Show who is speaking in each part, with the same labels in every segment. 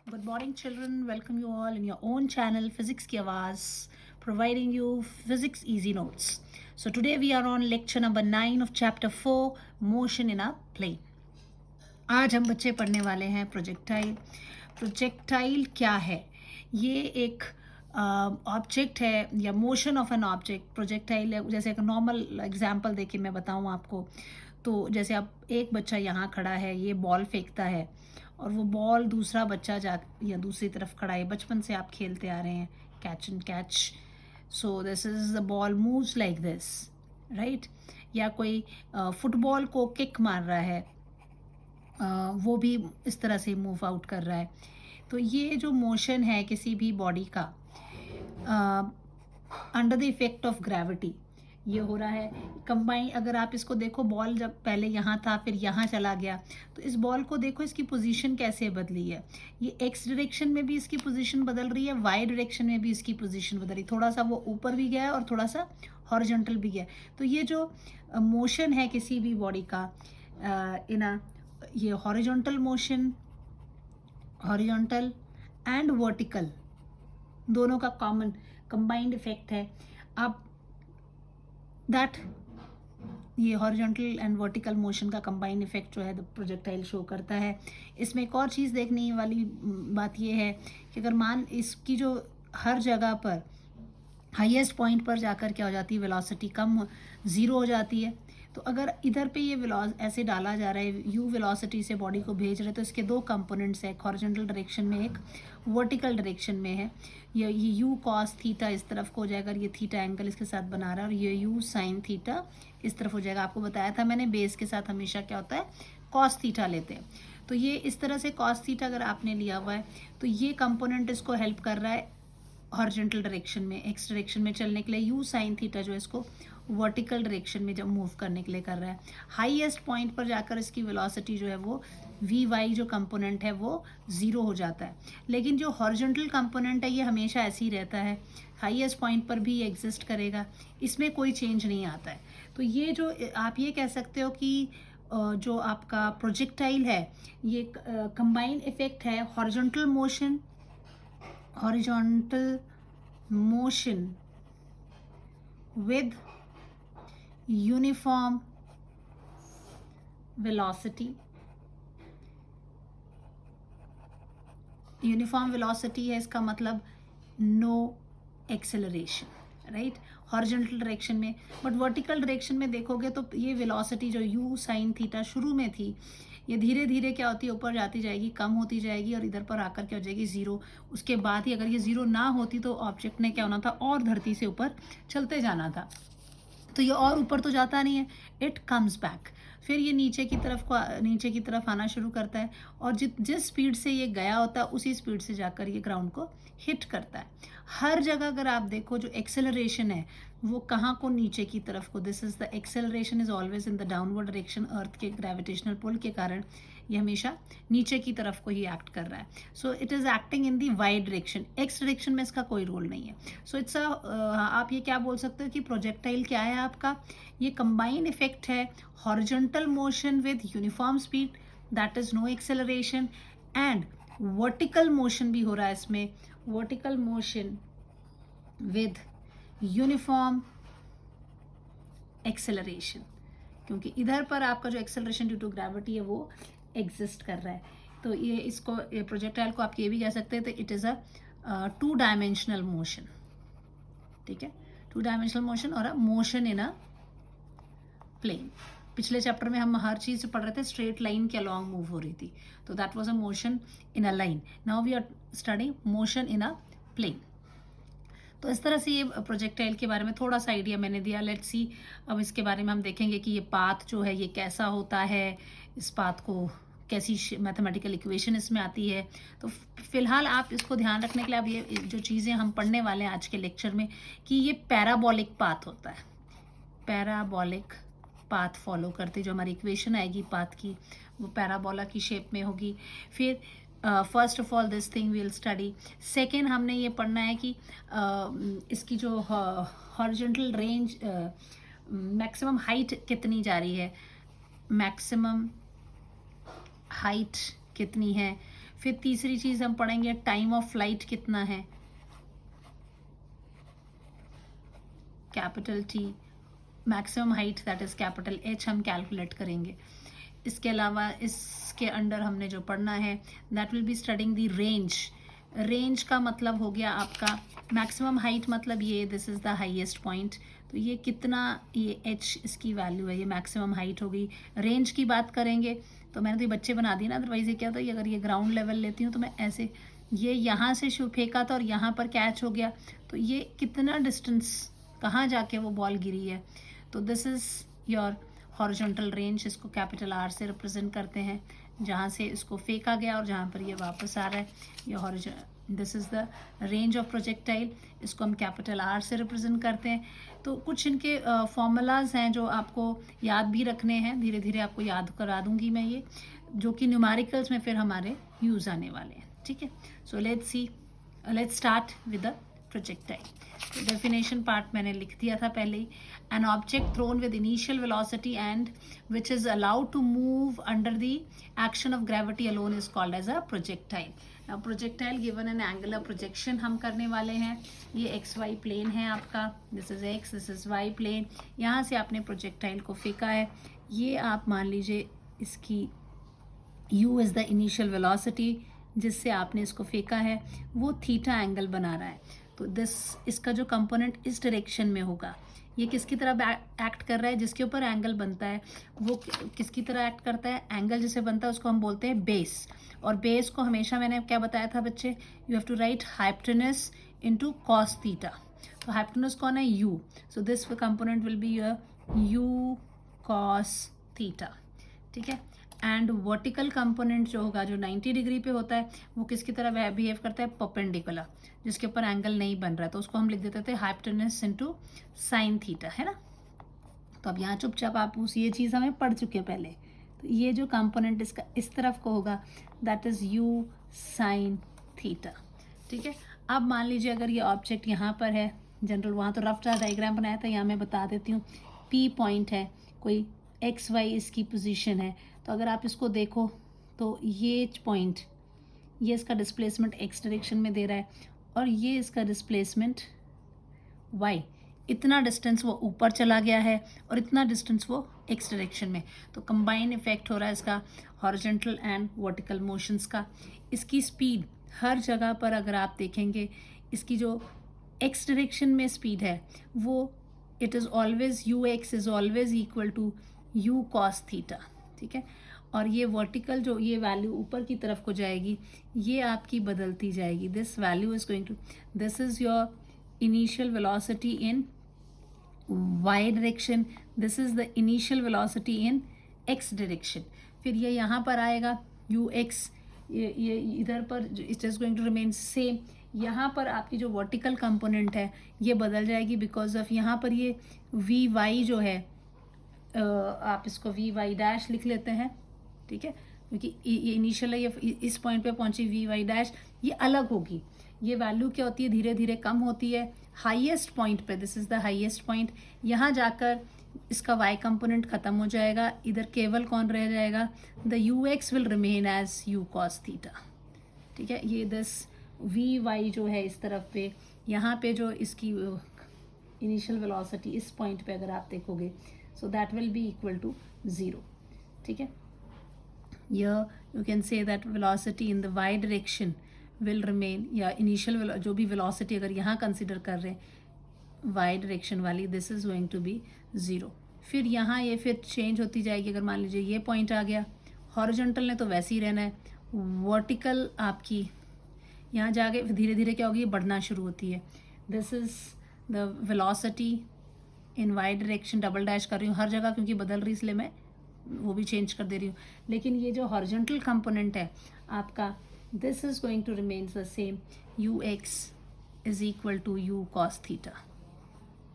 Speaker 1: Good morning, children. Welcome you all in your own channel, Physics की आवाज़, providing you physics easy notes. So today we are on lecture number 9 of chapter 4, motion in a plane. आज हम बच्चे पढ़ने वाले हैं projectile. Projectile क्या है? ये एक ऑब्जेक्ट है या motion of an object. Projectile जैसे एक नॉर्मल एग्जांपल देके मैं बताऊँ आपको. तो जैसे अब एक बच्चा यहाँ खड़ा है, ये बॉल फेंकता है और वो बॉल दूसरा बच्चा जा या दूसरी तरफ खड़ा है. बचपन से आप खेलते आ रहे हैं catch and catch. So this is the ball moves like this, right. या कोई फुटबॉल को किक मार रहा है, वो भी इस तरह से मूव आउट कर रहा है. तो ये जो मोशन है किसी भी बॉडी का under the effect of gravity ये हो रहा है. कंबाइन अगर आप इसको देखो, बॉल जब पहले यहाँ था फिर यहाँ चला गया, तो इस बॉल को देखो इसकी पोजीशन कैसे बदली है. ये एक्स डायरेक्शन में भी इसकी पोजीशन बदल रही है, वाई डायरेक्शन में भी इसकी पोजीशन बदल रही है. थोड़ा सा वो ऊपर भी गया है और थोड़ा सा हॉरिजॉन्टल भी गया. तो ये जो मोशन है किसी भी बॉडी का ये horizontal motion, horizontal and vertical दोनों का कॉमन कंबाइंड इफेक्ट है. अब दैट ये हॉरिजॉन्टल एंड वर्टिकल मोशन का कंबाइंड इफेक्ट जो है द प्रोजेक्टाइल शो करता है. इसमें एक और चीज़ देखने वाली बात ये है कि अगर मान इसकी जो हर जगह पर हाईएस्ट पॉइंट पर जाकर क्या हो जाती है, वेलोसिटी कम ज़ीरो हो जाती है. तो अगर इधर पे ये ऐसे डाला जा रहा है, यू वेलोसिटी से बॉडी को भेज रहे हैं, तो इसके दो कंपोनेंट्स हैं, एक हॉरिजॉन्टल डायरेक्शन में, एक वर्टिकल डायरेक्शन में है. ये यू कॉस थीटा इस तरफ को हो जाएगा, ये थीटा एंगल इसके साथ बना रहा है, और ये यू साइन थीटा इस तरफ हो जाएगा. आपको बताया था मैंने बेस के साथ हमेशा क्या होता है, कॉस थीटा लेते हैं. तो ये इस तरह से कॉस थीटा अगर आपने लिया हुआ है, तो ये कंपोनेंट इसको हेल्प कर रहा है हॉरिजॉन्टल डायरेक्शन में, एक्स डायरेक्शन में चलने के लिए. यू साइन थीटा जो है इसको वर्टिकल डायरेक्शन में जब मूव करने के लिए कर रहा है. हाईएस्ट पॉइंट पर जाकर इसकी वेलोसिटी जो है वो वी वाई जो कंपोनेंट है वो ज़ीरो हो जाता है. लेकिन जो हॉरिजॉन्टल कंपोनेंट है ये हमेशा ऐसे ही रहता है, हाईएस्ट पॉइंट पर भी एग्जिस्ट करेगा, इसमें कोई चेंज नहीं आता है. तो ये जो आप ये कह सकते हो कि जो आपका प्रोजेक्टाइल है ये कंबाइंड इफेक्ट है horizontal motion, horizontal motion with uniform velocity. Uniform velocity है, इसका मतलब no acceleration, right, horizontal direction में. बट वर्टिकल डायरेक्शन में देखोगे तो ये वेलोसिटी जो यू साइन थीटा शुरू में थी, ये धीरे धीरे क्या होती है, ऊपर जाती जाएगी, कम होती जाएगी और इधर पर आकर क्या हो जाएगी, ज़ीरो. उसके बाद ही अगर ये ज़ीरो ना होती तो ऑब्जेक्ट ने क्या होना था, और धरती से ऊपर चलते जाना था. तो ये और ऊपर तो जाता नहीं है, इट कम्स बैक. फिर ये नीचे की तरफ आना शुरू करता है, और जिस स्पीड से ये गया होता है उसी स्पीड से जाकर ये ग्राउंड को हिट करता है. हर जगह अगर आप देखो जो एक्सेलरेशन है वो कहाँ को, नीचे की तरफ को. This is the acceleration is always in the downward direction. Earth के ग्रेविटेशनल पुल के कारण ये हमेशा नीचे की तरफ को ही एक्ट कर रहा है. So it is acting in the Y direction. X direction में इसका कोई रोल नहीं है. सो इट्स आप ये क्या बोल सकते हो कि प्रोजेक्टाइल क्या है आपका, ये कंबाइन इफेक्ट है horizontal motion with uniform speed, that is no acceleration, and vertical motion भी हो रहा है इसमें, vertical motion with uniform acceleration, क्योंकि इधर पर आपका जो एक्सेलरेशन ड्यू टू ग्रेविटी है वो एग्जिस्ट कर रहा है. तो ये प्रोजेक्टाइल को आप ये भी कह सकते हैं, तो it is a two dimensional motion. ठीक है, टू डायमेंशनल मोशन और a motion in a plane. पिछले चैप्टर में हम हर चीज़ पढ़ रहे थे, स्ट्रेट लाइन के अलॉन्ग मूव हो रही थी, तो that was a motion in a line. Now we are studying motion in a plane. तो इस तरह से ये प्रोजेक्टाइल के बारे में थोड़ा सा आइडिया मैंने दिया. लेट्स सी, अब इसके बारे में हम देखेंगे कि ये पाथ जो है ये कैसा होता है, इस पाथ को कैसी मैथमेटिकल इक्वेशन इसमें आती है. तो फिलहाल आप इसको ध्यान रखने के लिए अब ये जो चीज़ें हम पढ़ने वाले हैं आज के लेक्चर में, कि ये पैराबोलिक पाथ होता है. पैराबोलिक पाथ फॉलो करते, जो हमारी इक्वेशन आएगी पाथ की वो पैराबोला की शेप में होगी. फिर first of all this thing will study. Second हमने ये पढ़ना है कि इसकी जो हॉरिजॉन्टल रेंज, मैक्सिमम हाइट कितनी जा रही है, मैक्सिमम हाइट कितनी है. फिर तीसरी चीज़ हम पढ़ेंगे टाइम ऑफ फ्लाइट कितना है, capital T, maximum height that is capital H हम कैलकुलेट करेंगे। इसके अलावा इसके अंडर हमने जो पढ़ना है that will be studying the range. Range का मतलब हो गया आपका मैक्सिमम हाइट, मतलब ये this is the highest point, तो ये कितना, ये एच इसकी वैल्यू है, ये मैक्सिमम हाइट हो गई। रेंज की बात करेंगे तो मैंने तो ये बच्चे बना दिए ना, अदरवाइज ये क्या होता है, अगर ये ग्राउंड लेवल लेती हूँ तो मैं ऐसे, ये यहाँ से फेंका था और यहाँ पर कैच हो गया, तो ये कितना डिस्टेंस, कहाँ जाके वो बॉल गिरी है, तो this is your horizontal range. इसको कैपिटल आर से रिप्रेजेंट करते हैं, जहाँ से इसको फेंका गया और जहाँ पर ये वापस आ रहा है, ये horizontal, this is the range of projectile, इसको हम कैपिटल आर से रिप्रेजेंट करते हैं। तो कुछ इनके फॉर्मूलाज हैं जो आपको याद भी रखने हैं, धीरे धीरे आपको याद करा दूंगी मैं ये, जो कि न्यूमेरिकल्स में फिर हमारे यूज़ आने वाले हैं, ठीक है। So let's start with the projectile. तो डेफिनेशन पार्ट मैंने लिख दिया था पहले ही, an object thrown with initial velocity and which is allowed to move under the action of gravity alone is called as a projectile. अब projectile given an angular projection हम करने वाले हैं, ये एक्स वाई प्लेन है आपका, this is X, this is Y plane, यहाँ से आपने प्रोजेक्टाइल को फेंका है, ये आप मान लीजिए इसकी u is the initial velocity जिससे आपने इसको फेंका है, वो थीटा एंगल बना रहा है, तो इसका जो कंपोनेंट इस डायरेक्शन में होगा, ये किसकी तरह एक्ट कर रहा है, जिसके ऊपर एंगल बनता है वो किसकी तरह एक्ट करता है, एंगल जिसे बनता है उसको हम बोलते हैं बेस, और बेस को हमेशा मैंने क्या बताया था बच्चे, you have to write hypotenuse into cos theta, तो हाइपोटेनस कौन है, u, so this component will be u cos theta, ठीक है। एंड वर्टिकल कंपोनेंट जो होगा, जो 90 डिग्री पे होता है, वो किसकी तरह बिहेव करता है, परपेंडिकुलर, जिसके ऊपर एंगल नहीं बन रहा है, तो उसको हम लिख देते थे हाइपोटेनस इनटू साइन थीटा, है ना। तो अब यहाँ चुपचाप आप उस ये चीज़ हमें पढ़ चुके हैं पहले, तो ये जो कंपोनेंट इसका इस तरफ को होगा that is u sine theta, ठीक है। अब मान लीजिए अगर ये ऑब्जेक्ट यहाँ पर है, जनरल वहाँ तो रफ डायग्राम बनाया था, यहाँ मैं बता देती हूँ, P पॉइंट है, कोई एक्स वाई इसकी पोजीशन है, तो अगर आप इसको देखो तो ये पॉइंट, ये इसका डिस्प्लेसमेंट एक्स डायरेक्शन में दे रहा है और ये इसका डिस्प्लेसमेंट वाई, इतना डिस्टेंस वो ऊपर चला गया है और इतना डिस्टेंस वो एक्स डायरेक्शन में, तो कंबाइन इफेक्ट हो रहा है इसका हॉरिजॉन्टल एंड वर्टिकल मोशंस का। इसकी स्पीड हर जगह पर अगर आप देखेंगे, इसकी जो एक्स डायरेक्शन में स्पीड है वो it is always U X is always equal to you cos theta, ठीक है। और ये वर्टिकल जो ये वैल्यू ऊपर की तरफ को जाएगी, ये आपकी बदलती जाएगी, this value is going to, this is your initial velocity in Y direction, this is the initial velocity in x direction, फिर ये यहाँ पर आएगा यू एक्स, ये इधर पर it is going to remain same, यहाँ पर आपकी जो वर्टिकल कंपोनेंट है ये बदल जाएगी बिकॉज ऑफ यहाँ पर ये वी वाई जो है, आप इसको वी वाई डैश लिख लेते हैं, ठीक है, क्योंकि ये इनिशियल है, ये इस पॉइंट पे पहुंची वी वाई डैश, ये अलग होगी, ये वैल्यू क्या होती है, धीरे धीरे कम होती है, हाईएस्ट पॉइंट पे, this is the highest point, यहाँ जाकर इसका वाई कंपोनेंट खत्म हो जाएगा, इधर केवल कौन रह जाएगा, the U X will remain as U cos theta, ठीक है। ये दस वी वाई जो है इस तरफ पे, यहाँ पे जो इसकी इनिशियल वेलोसिटी इस पॉइंट पे अगर आप देखोगे, so that will be equal to 0, ठीक है। Here you can say that velocity in the y direction will remain, या initial जो भी velocity अगर यहाँ consider कर रहे हैं y direction वाली, this is going to be 0, फिर यहाँ ये फिर change होती जाएगी, अगर मान लीजिए ये point आ गया, horizontal ने तो वैसे ही रहना है, vertical आपकी यहाँ जाके धीरे धीरे क्या होगी, ये बढ़ना शुरू होती है, this is the velocity in Y direction, double dash कर रही हूँ हर जगह क्योंकि बदल रही, इसलिए मैं वो भी चेंज कर दे रही हूँ, लेकिन ये जो हॉरिजॉन्टल कंपोनेंट है आपका, this is going to remain the same, U x is equal to you cos theta,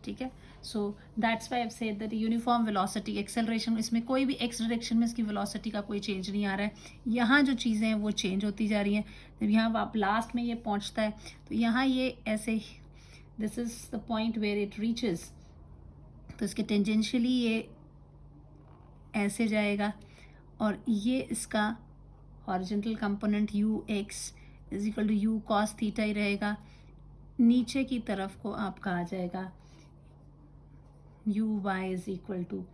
Speaker 1: ठीक है। So that's why I said that uniform velocity acceleration, इसमें कोई भी एक्स डायरेक्शन में इसकी वेलोसिटी का कोई चेंज नहीं आ रहा है, यहाँ जो चीज़ें हैं वो चेंज होती जा रही हैं, जब यहाँ आप लास्ट में ये पहुँचता है तो यहाँ ये ऐसे, this is the point where it reaches, तो इसके टेंजेंशियली ये ऐसे जाएगा और ये इसका horizontal component u x is equal to you cos theta ही रहेगा, नीचे की तरफ को आपका आ जाएगा u y is equal to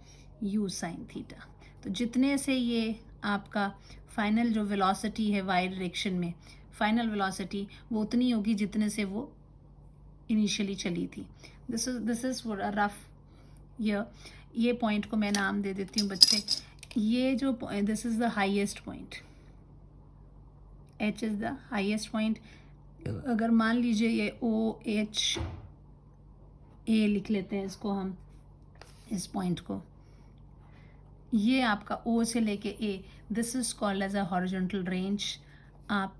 Speaker 1: you sine theta. तो जितने से ये आपका फाइनल जो वेलोसिटी है वाई डायरेक्शन में, फाइनल वेलोसिटी वो उतनी होगी जितने से वो इनिशियली चली थी। दिस इज रफ ये पॉइंट को मैं नाम दे देती हूँ बच्चे, ये जो this is the highest point, H is the highest point. अगर मान लीजिए ये ओ एच ए लिख लेते हैं इसको हम, इस पॉइंट को, ये आपका ओ से लेके A, this is called as a horizontal range. आप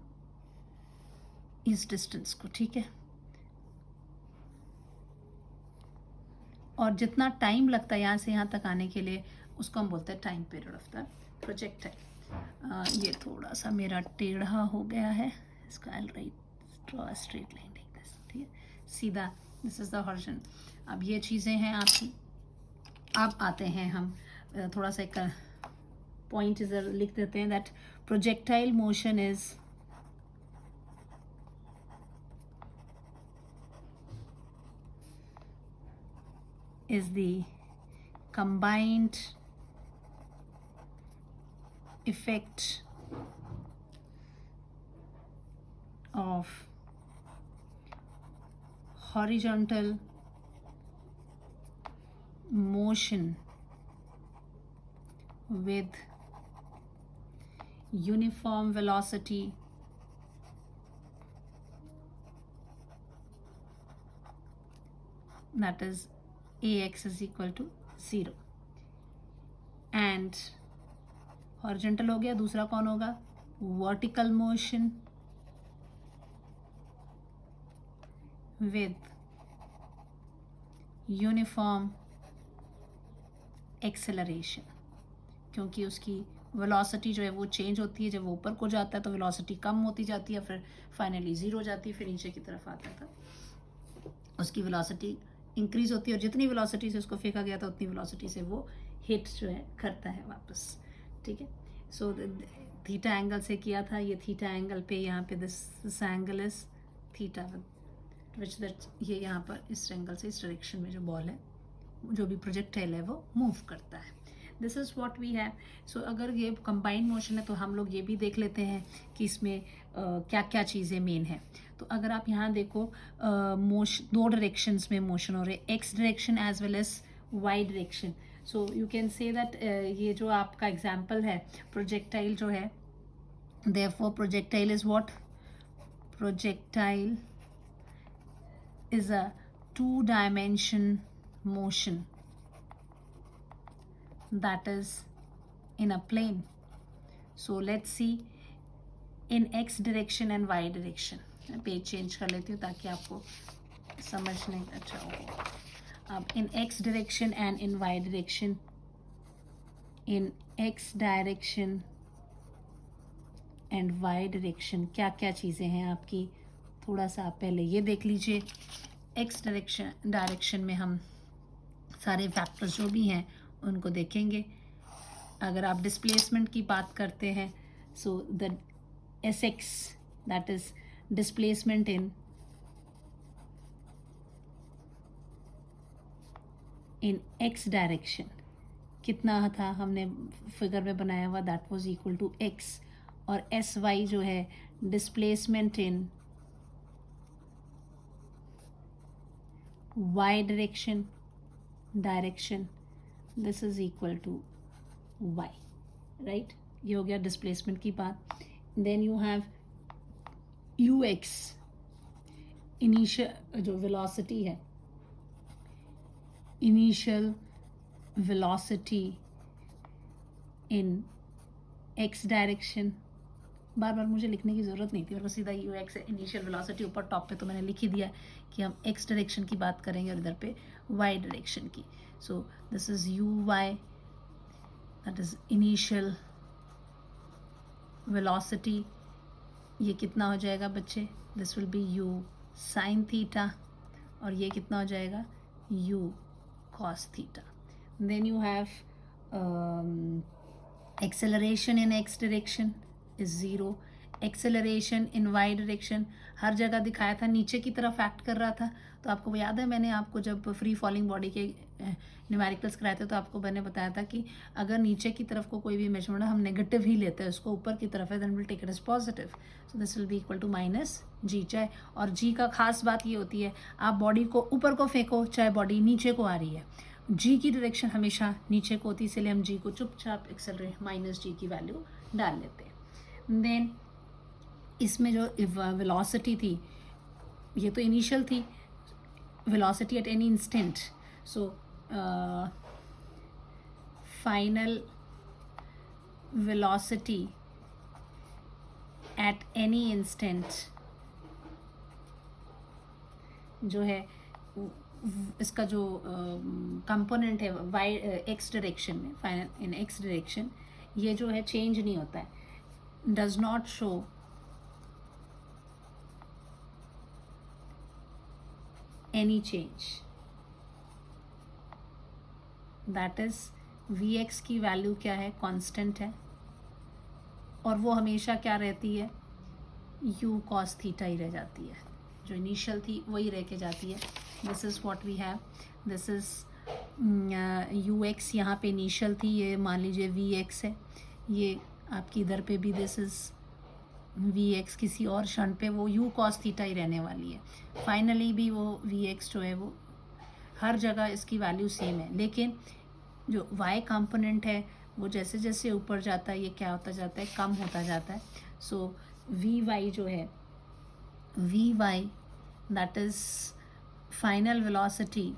Speaker 1: इस डिस्टेंस को, ठीक है, और जितना टाइम लगता है यहाँ से यहाँ तक आने के लिए उसको हम बोलते हैं time period of the projectile. ये थोड़ा सा मेरा टेढ़ा हो गया है, इसका I write draw straight line like this, ठीक है, सीधा, दिस इज द हॉरिजॉन। अब ये चीज़ें हैं आपकी। अब आते हैं हम थोड़ा सा एक पॉइंट इधर लिख देते हैं, that projectile motion is the combined effect of horizontal motion with uniform velocity that is ax is equal to 0 and horizontal हो गया, दूसरा कौन होगा, vertical motion with uniform acceleration, क्योंकि उसकी वेलोसिटी जो है वो चेंज होती है, जब वो ऊपर को जाता है तो वेलोसिटी कम होती जाती है, फिर फाइनली ज़ीरो हो जाती है, फिर नीचे की तरफ आता था उसकी वेलोसिटी इंक्रीज होती है, और जितनी वेलोसिटी से उसको फेंका गया था उतनी वेलोसिटी से वो हिट जो है करता है वापस, ठीक है। सो थीटा एंगल से किया था, ये थीटा एंगल पे यहाँ पे this angle is theta which that, ये यहाँ पर इस एंगल से इस डायरेक्शन में जो बॉल है, जो भी प्रोजेक्टाइल है वो मूव करता है। This is what we have. So अगर ये कंबाइंड मोशन है तो हम लोग ये भी देख लेते हैं कि इसमें क्या क्या चीज़ें मेन है। तो अगर आप यहाँ देखो मोशन, दो डायरेक्शंस में मोशन हो रहे, X direction as well as Y direction. So you can say that ये जो आपका एग्जाम्पल है प्रोजेक्टाइल जो है, therefore projectile is what, projectile is a two-dimension motion that is in a plane. So let's see in x direction and y direction. मैं page change कर लेती हूँ ताकि आपको समझने अच्छा हो। अब in x direction and in y direction, in x direction and y direction क्या क्या चीज़ें हैं आपकी, थोड़ा सा आप पहले ये देख लीजिए। एक्स डायरेक्शन में हम सारे फैक्टर्स जो भी हैं उनको देखेंगे। अगर आप डिस्प्लेसमेंट की बात करते हैं, so the S X that is displacement in x direction कितना था हमने फिगर में बनाया हुआ, that was equal to X, और एस वाई जो है displacement in y direction, this is equal to y, right? ये हो गया डिस्प्लेसमेंट की बात। Then you have ux, initial जो वेलोसिटी है, initial velocity in x direction. बार बार मुझे लिखने की ज़रूरत नहीं थी, मेरे को सीधा यू एक्स इनिशियल वेलोसिटी ऊपर टॉप पे तो मैंने लिख ही दिया कि हम एक्स डायरेक्शन की बात करेंगे और इधर पे वाई डायरेक्शन की। So this is u y, that is initial velocity. ये कितना हो जाएगा बच्चे, this will be u sine theta, और ये कितना हो जाएगा, u cos theta. Then you have acceleration in x direction, is 0. Acceleration in Y direction हर जगह दिखाया था, नीचे की तरफ एक्ट कर रहा था. तो आपको याद है मैंने आपको जब फ्री फॉलिंग बॉडी के न्यूमेरिकल्स कराए थे तो आपको मैंने बताया था कि अगर नीचे की तरफ को कोई भी मेजरमेंट हम नेगेटिव ही लेते हैं, उसको ऊपर की तरफ है, then will take it as positive. So this will be equal to minus g. चाहे और जी का खास बात ये होती है, आप बॉडी को ऊपर को फेंको चाहे बॉडी नीचे को आ रही है, जी की डायरेक्शन हमेशा नीचे को होती है, इसलिए हम जी को चुपचाप एक्सेलरेट माइनस जी की वैल्यू डाल लेते हैं. देन इसमें जो वेलोसिटी थी, ये तो इनिशियल थी, velocity at any instant. So final velocity at any instant जो है इसका जो कंपोनेंट है वाई एक्स डायरेक्शन में, फाइनल इन एक्स डायरेक्शन, ये जो है चेंज नहीं होता है, does not show any change. That is Vx की वैल्यू क्या है, कांस्टेंट है, और वो हमेशा क्या रहती है, u cos थीटा ही रह जाती है, जो इनिशियल थी वही रह के जाती है. This is what we have. This is ux यहाँ पे इनिशियल थी, ये मान लीजिए Vx है, ये आपकी इधर पे भी दिस इज़ Vx, किसी और क्षण पे वो u cos थीटा ही रहने वाली है. फाइनली भी वो Vx जो है वो हर जगह इसकी वैल्यू सेम है, लेकिन जो y कंपोनेंट है वो जैसे जैसे ऊपर जाता है ये क्या होता जाता है, कम होता जाता है. सो Vy जो है, Vy that is final velocity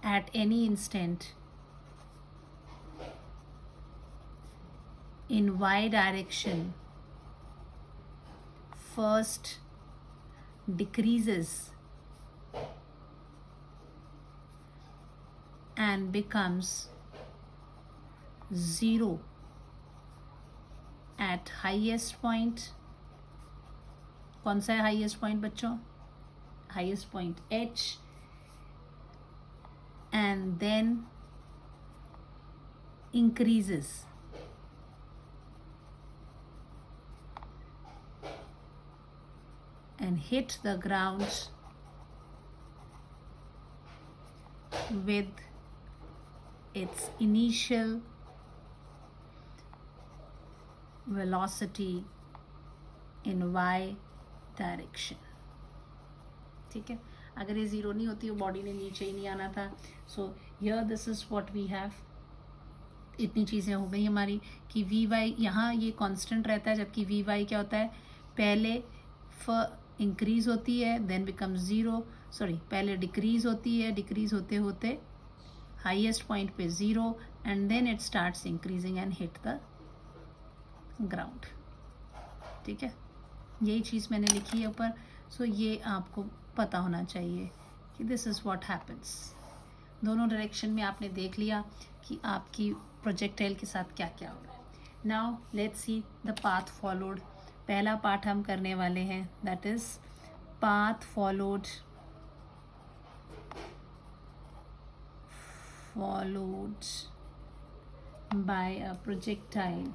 Speaker 1: at any instant in y direction first decreases and becomes 0 at highest point. कौन सा है हाईएस्ट पॉइंट बच्चों, highest point h, and then increases and hit the ground with its initial velocity in y direction. ठीक है, अगर ये zero नहीं होती, वो बॉडी ने नीचे ही नहीं आना था. So here this is what we have. इतनी चीज़ें हो गई हमारी कि वी वाई यहाँ ये कांस्टेंट रहता है, जबकि वी वाई क्या होता है, पहले इंक्रीज होती है देन बिकम ज़ीरो, सॉरी पहले डिक्रीज होती है, डिक्रीज होते होते हाईएस्ट पॉइंट पे ज़ीरो, and then it starts increasing and hit the ground. ठीक है, यही चीज़ मैंने लिखी है ऊपर. सो ये आपको पता होना चाहिए कि दिस इज़ व्हाट हैपन्स. दोनों डायरेक्शन में आपने देख लिया कि आपकी प्रोजेक्टाइल के साथ क्या क्या हो रहा है. Now let's see the path followed. पहला पार्ट हम करने वाले हैं, that is path followed by a projectile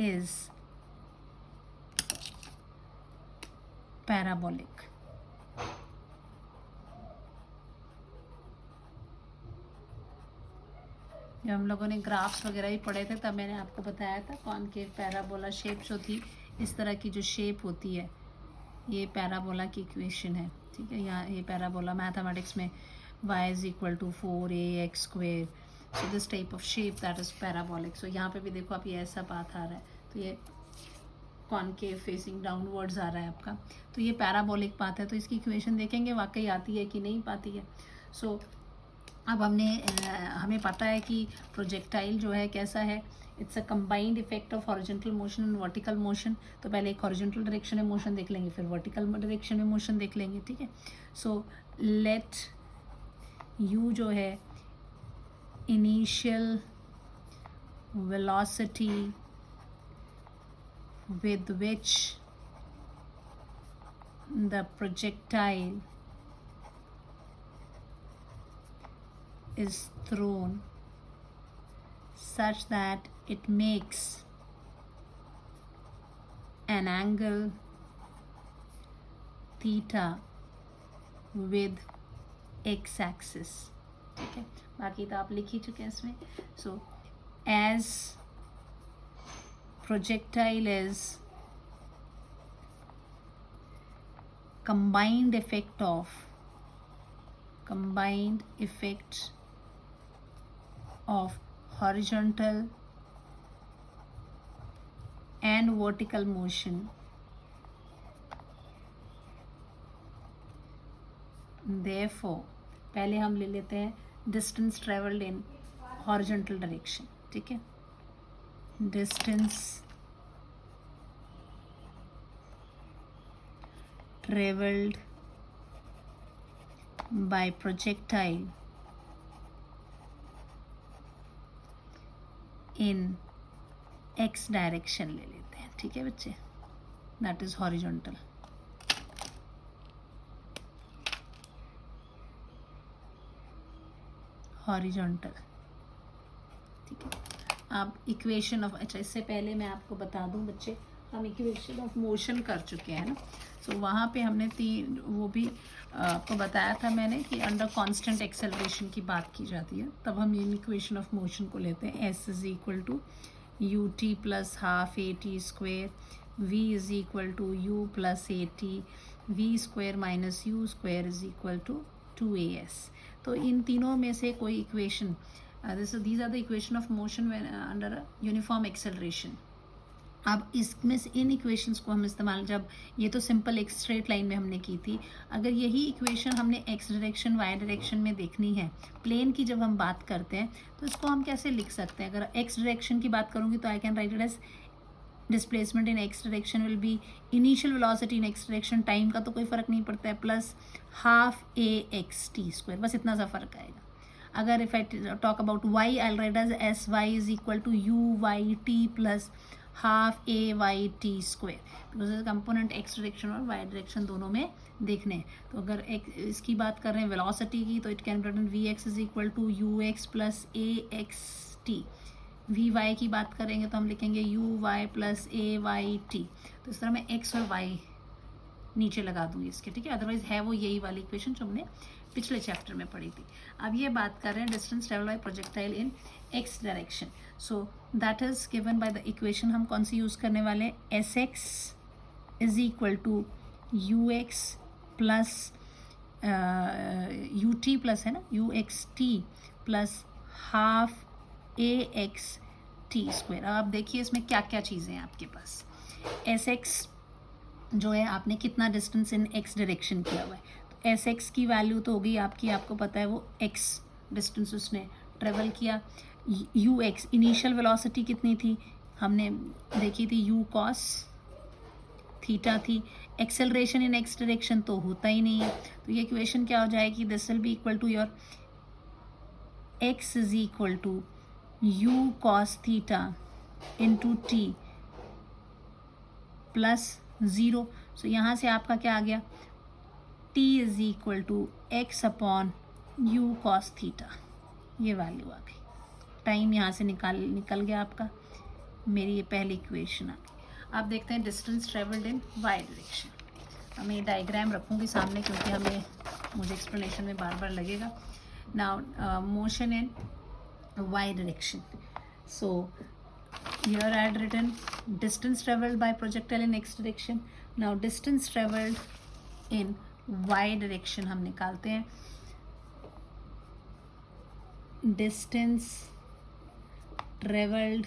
Speaker 1: is parabolic. जब हम लोगों ने ग्राफ्स वगैरह ही पढ़े थे तब मैंने आपको बताया था कॉनकेव पैराबोला शेप जो थी, इस तरह की जो शेप होती है ये पैराबोला की इक्वेशन है. ठीक है, यहाँ ये पैराबोला मैथमेटिक्स में y is equal to 4ax square. So this type of shape that is parabolic. So यहाँ पे भी देखो आप, ये ऐसा पाथ आ रहा है तो ये कॉनकेव फेसिंग डाउनवर्ड्स आ रहा है आपका, तो ये पैराबोलिक पाथ है. तो इसकी इक्वेशन देखेंगे वाकई आती है कि नहीं पाती है. सो अब हमें पता है कि प्रोजेक्टाइल जो है कैसा है, it's a combined effect of horizontal motion and vertical motion. तो पहले एक हॉरिजॉन्टल डायरेक्शन में मोशन देख लेंगे, फिर वर्टिकल डायरेक्शन में मोशन देख लेंगे. ठीक है, सो लेट यू जो है initial velocity with which the projectile is thrown such that it makes an angle theta with x axis. ठीक है, बाकी तो आप लिख ही चुके हैं इसमें. So as projectile is combined effect of horizontal and vertical motion, therefore पहले हम ले लेते हैं distance traveled in horizontal direction. ठीक है, distance traveled by projectile in x direction ले लेते हैं. ठीक है बच्चे, दैट इज हॉरिजॉन्टल. हॉरिजॉन्टल. ठीक है, आप इक्वेशन ऑफ, अच्छा इससे पहले मैं आपको बता दूं बच्चे, हम इक्वेशन ऑफ मोशन कर चुके हैं ना. सो वहाँ पे हमने वो भी आपको बताया था मैंने कि अंडर कांस्टेंट एक्सेलरेशन की बात की जाती है, तब हम ये इक्वेशन ऑफ मोशन को लेते हैं. S is equal to U T plus half A T square, V is equal to you plus A T, V square minus U square is equal to 2as. तो इन तीनों में से कोई equation, these are the equation of motion under uniform acceleration. अब इसमें से इन equations को हम इस्तेमाल, जब ये तो सिंपल एक स्ट्रेट लाइन में हमने की थी, अगर यही इक्वेशन हमने एक्स डायरेक्शन वाई डायरेक्शन में देखनी है, प्लेन की जब हम बात करते हैं, तो इसको हम कैसे लिख सकते हैं. अगर एक्स डायरेक्शन की बात करूँगी तो I can write it as displacement in x direction will be initial velocity in x direction, time का तो कोई फ़र्क नहीं पड़ता है, plus half A X T square, बस इतना सा फ़र्क आएगा. अगर if I talk about Y, I write as S Y is equal to you Y T plus half A Y T square, because component X direction और Y direction दोनों में देखने हैं. तो अगर इसकी बात कर रहे हैं वेलोसिटी की, तो it can be written V X is equal to U X plus A X T. We Y की बात करेंगे तो हम लिखेंगे U Y plus A Y T. तो इस तरह मैं एक्स और वाई नीचे लगा दूंगी इसके. ठीक है, अदरवाइज है वो यही वाली इक्वेशन जो हमने पिछले चैप्टर में पढ़ी थी. अब ये बात कर रहे हैं distance travel by projectile in x direction. So that is given by the equation. हम कौन सी यूज़ करने वाले हैं, S X is equal to U X plus U T plus, है ना, U X T plus half A X T square. अब आप देखिए इसमें क्या क्या चीज़ें हैं आपके पास. एस एक्स जो है आपने कितना डिस्टेंस इन एक्स डायरेक्शन किया हुआ है, तो एस एक्स की वैल्यू तो होगी आपकी, आपको पता है वो एक्स डिस्टेंस उसने ट्रेवल किया. यू एक्स इनिशियल वेलोसिटी कितनी थी, हमने देखी थी, यू कॉस थीटा थी. एक्सेलरेशन इन एक्स डायरेक्शन तो होता ही नहीं है, तो ये इक्वेशन क्या हो जाएगी, this will be equal to your X is equal to you cos theta into T plus 0. So यहाँ से आपका क्या आ गया, t is equal to X upon you cos theta. ये वैल्यू आ गई. टाइम यहाँ से निकल गया आपका. मेरी ये पहली इक्वेशन आ गई. आप देखते हैं distance travelled in Y direction. अब मैं ये डायग्राम रखूँगी सामने क्योंकि मुझे एक्सप्लेनेशन में बार बार लगेगा. Now motion in Y direction. So here I had written distance traveled by projectile in x direction. Now distance traveled in y direction हम निकालते हैं. distance traveled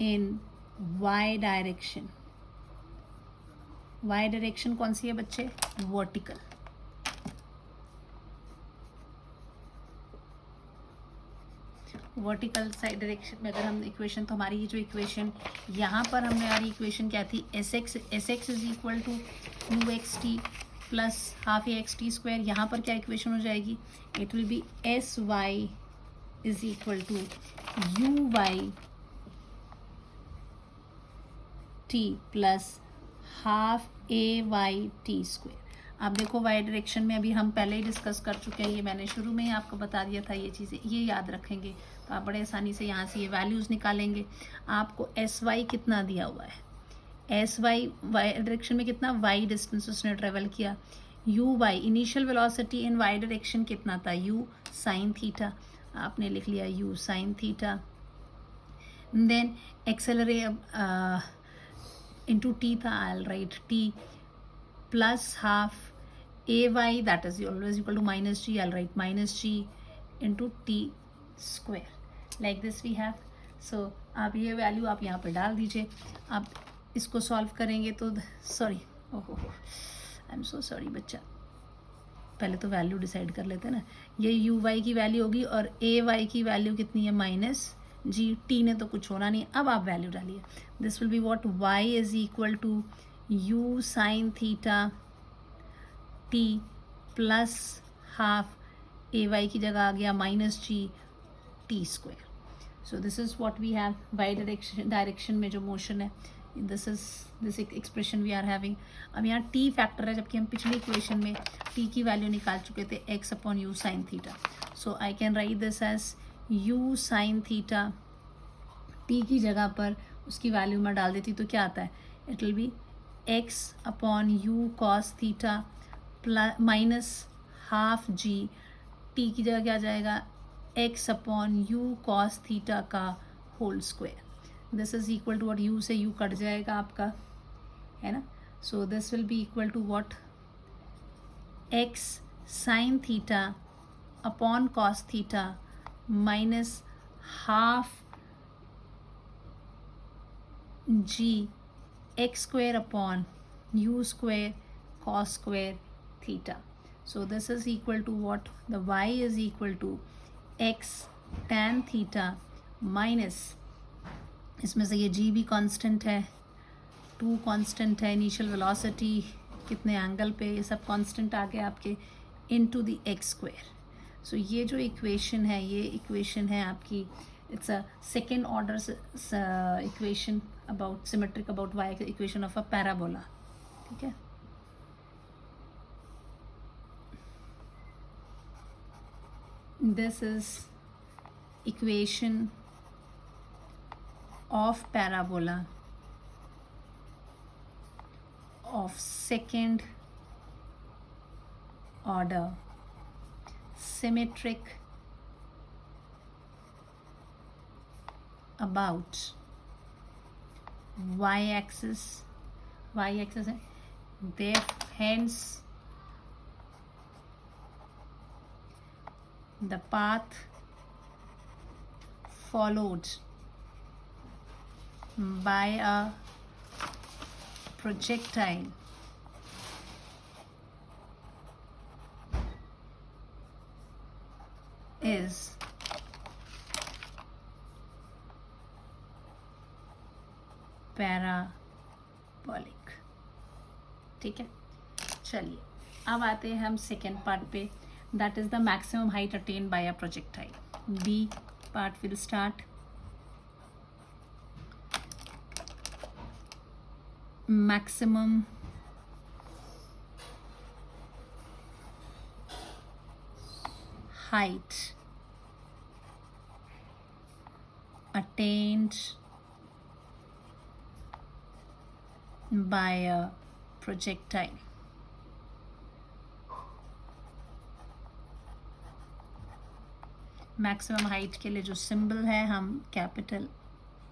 Speaker 1: in y direction. y direction कौन सी है बच्चे, vertical. वर्टिकल साइड डायरेक्शन में अगर हम equation, तो हमारी ये जो इक्वेशन यहाँ पर हमने हमारी इक्वेशन क्या थी, S X is equal to U X T plus half A X T square. यहाँ पर क्या इक्वेशन हो जाएगी, it will be S Y is equal to you Y T plus half A Y T square. अब देखो Y direction में अभी हम पहले ही डिस्कस कर चुके हैं, ये मैंने शुरू में ही आपको बता दिया था। ये चीज़ें ये याद रखेंगे तो आप बड़े आसानी से यहाँ से ये वैल्यूज़ निकालेंगे। आपको एस वाई कितना दिया हुआ है, एस वाई वाई डायरेक्शन में कितना वाई डिस्टेंस उसने ट्रेवल किया, U Y initial velocity in Y direction कितना था, यू साइन थीटा, आपने लिख लिया U sine theta. Then accelerate into t था, I'll write t plus half ay, that is always equal to minus g, I'll write minus g into t square, like this we have. So आप ये value आप यहाँ पर डाल दीजिए। आप इसको सॉल्व करेंगे तो सॉरी, ओहो आई एम सो सॉरी बच्चा, पहले तो वैल्यू डिसाइड कर लेते हैं ना। ये यू वाई की वैल्यू होगी और ए वाई की वैल्यू कितनी है, माइनस जी, टी ने तो कुछ होना नहीं। अब आप वैल्यू डालिए, this will be what, Y is equal to you sine theta T plus half A Y की जगह आ गया minus G T square. So this is what we have, Y direction में जो मोशन है, this is this expression we are having. अब यहाँ T factor है, जबकि हम पिछली इक्वेशन में टी की वैल्यू निकाल चुके थे, X upon U sine theta. So I can write this as U sine theta, T की जगह पर उसकी वैल्यू मैं डाल देती तो क्या आता है, it will be x upon you cos theta plus minus half g, T की जगह क्या आ जाएगा, x upon you cos theta का whole square. This is equal to what, u से यू कट जाएगा आपका, है ना। So this will be equal to what, x sine theta upon cos theta minus half g x square upon u square cos square theta. So this is equal to what, the y is equal to x tan theta minus, इसमें से ये g भी constant है, two constant है, initial velocity कितने angle पे, ये सब कांस्टेंट आ गए आपके, into the x square. So ये जो इक्वेशन है, ये इक्वेशन है आपकी, it's a second order equation about symmetric about y, equation of a parabola, ठीक है। This is equation of parabola of second order symmetric about y-axis है, there hence the path followed by a projectile is parabolic, ठीक है। चलिए अब आते हैं हम सेकेंड पार्ट पे, that is the maximum height attained by a projectile. B part will start. maximum height attained by a projectile maximum height के लिए जो सिंबल है हम कैपिटल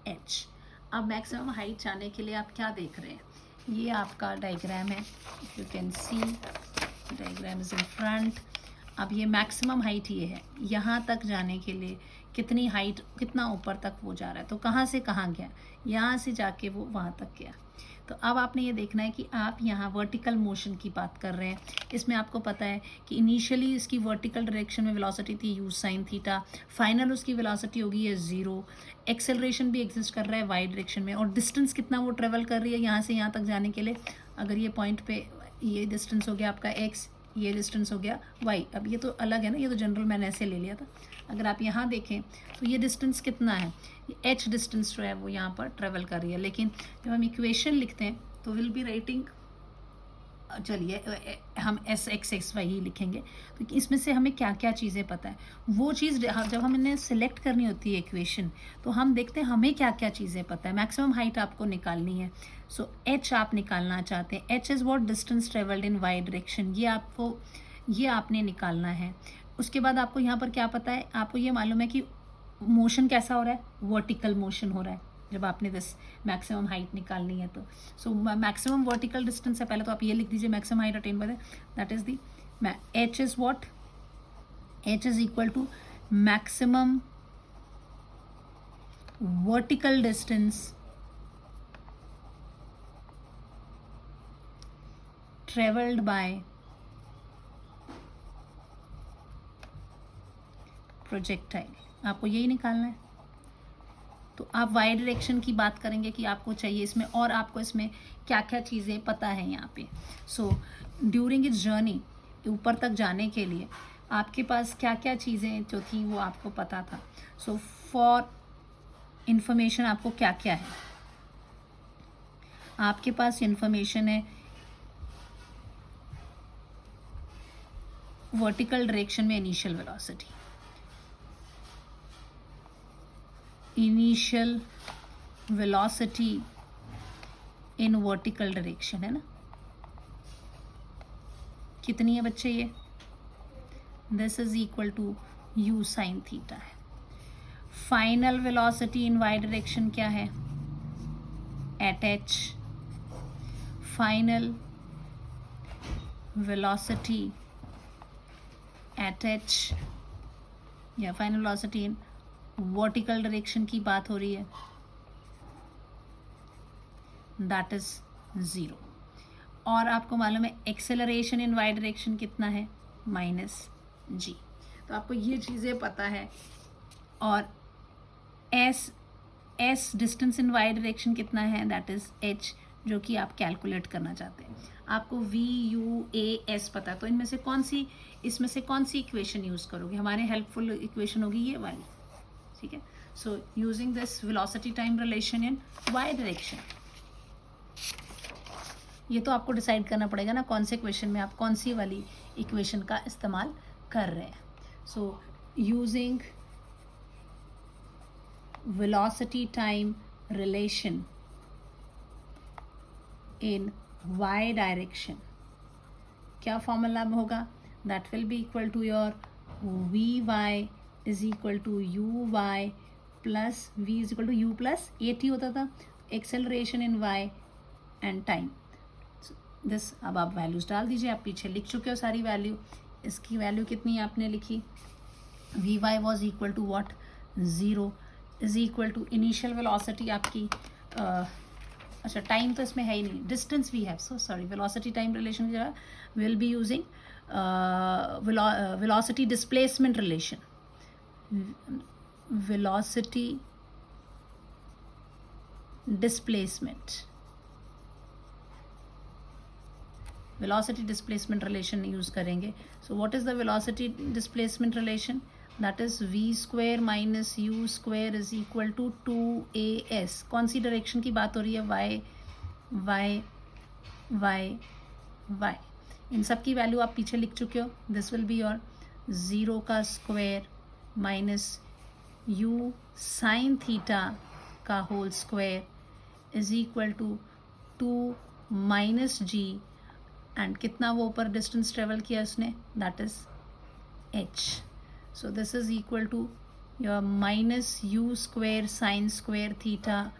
Speaker 1: एच। अब मैक्सिमम हाइट जाने के लिए आप क्या देख रहे हैं, ये आपका डायग्राम है, you can C diagram is in front. अब ये मैक्सिमम हाइट ये है, यहाँ तक जाने के लिए कितनी हाइट, कितना ऊपर तक वो जा रहा है, तो कहाँ से कहाँ गया, यहाँ से जाके वो वहाँ तक गया। तो अब आपने ये देखना है कि आप यहाँ वर्टिकल मोशन की बात कर रहे हैं। इसमें आपको पता है कि इनिशियली इसकी वर्टिकल डायरेक्शन में वेलोसिटी थी यू साइन थीटा, फाइनल उसकी वेलोसिटी होगी है 0, एक्सेलरेशन भी एग्जिस्ट कर रहा है वाई डायरेक्शन में, और डिस्टेंस कितना वो ट्रेवल कर रही है यहाँ से यहाँ तक जाने के लिए। अगर ये पॉइंट पे ये डिस्टेंस हो गया आपका x, ये डिस्टेंस हो गया y। अब ये तो अलग है ना, ये तो जनरल मैंने ऐसे ले लिया था। अगर आप यहाँ देखें तो ये डिस्टेंस कितना है, ये h डिस्टेंस जो है वो यहाँ पर ट्रेवल कर रही है। लेकिन जब हम इक्वेशन लिखते हैं तो विल बी राइटिंग, चलिए हम S x x why he लिखेंगे। तो इसमें से हमें क्या क्या चीज़ें पता है, वो चीज़ जब हम इन्हें सिलेक्ट करनी होती है इक्वेशन, तो हम देखते हैं हमें क्या क्या चीज़ें पता है। मैक्सिमम हाइट आपको निकालनी है, सो एच आप निकालना चाहते हैं। H is what distance travelled in Y direction, ये आपने निकालना है। उसके बाद आपको यहाँ पर क्या पता है, आपको ये मालूम है कि मोशन कैसा हो रहा है, वर्टिकल मोशन हो रहा है जब आपने दिस मैक्सिमम हाइट निकालनी है। तो सो मैक्सिमम वर्टिकल डिस्टेंस है, पहले तो आप ये लिख दीजिए maximum height attain by that is the h is what, h is equal to maximum vertical distance travelled by projectile. आपको यही निकालना है। तो आप वाई डायरेक्शन की बात करेंगे कि आपको चाहिए इसमें, और आपको इसमें क्या क्या चीज़ें पता है यहाँ पे। सो ड्यूरिंग इट्स जर्नी, ऊपर तक जाने के लिए आपके पास क्या क्या चीज़ें जो थी वो आपको पता था। सो फॉर इंफॉर्मेशन आपको क्या क्या है, आपके पास इंफॉर्मेशन है वर्टिकल डायरेक्शन में initial velocity, initial velocity in vertical direction है ना, कितनी है बच्चे ये, this is equal to you sine theta है। Final velocity in Y direction क्या है, at h, final velocity at h या final velocity in vertical direction की बात हो रही है, दैट इज 0। और आपको मालूम है एक्सेलरेशन इन वाई डायरेक्शन कितना है, -g। तो आपको ये चीज़ें पता है। और s distance in Y direction कितना है, दैट इज h, जो कि आप कैलकुलेट करना चाहते हैं। आपको v u a s पता है, तो इसमें से कौन सी इक्वेशन यूज़ करोगे, हमारे हेल्पफुल इक्वेशन होगी ये वाली, ठीक है। So using this velocity time relation in Y direction, ये तो आपको डिसाइड करना पड़ेगा ना कौन से क्वेश्चन में आप कौन सी वाली इक्वेशन का इस्तेमाल कर रहे हैं। So using velocity time relation in Y direction, क्या फॉर्मूला होगा, that will be equal to your v y is equal to you Y plus v is equal to you plus A t होता था, acceleration in y and time this. अब आप values डाल दीजिए, आप पीछे लिख चुके हो सारी वैल्यू। इसकी वैल्यू कितनी आपने लिखी, v y was equal to what, 0 is equal to initial velocity आपकी, अच्छा टाइम तो इसमें है ही नहीं, distance we have, so sorry, velocity time relation की जगह will be using velocity displacement relation, velocity displacement relation use करेंगे। So what is the velocity displacement relation, that is v square minus u square is equal to 2as। कौन सी direction की बात हो रही है, y y y y। इन सब की value आप पीछे लिख चुके हो, दिस विल बी योर 0 का square minus u sine theta का whole square is equal to 2 minus g, and कितना वो ऊपर डिस्टेंस ट्रेवल किया उसने, that is h। So this is equal to your minus u square sine square theta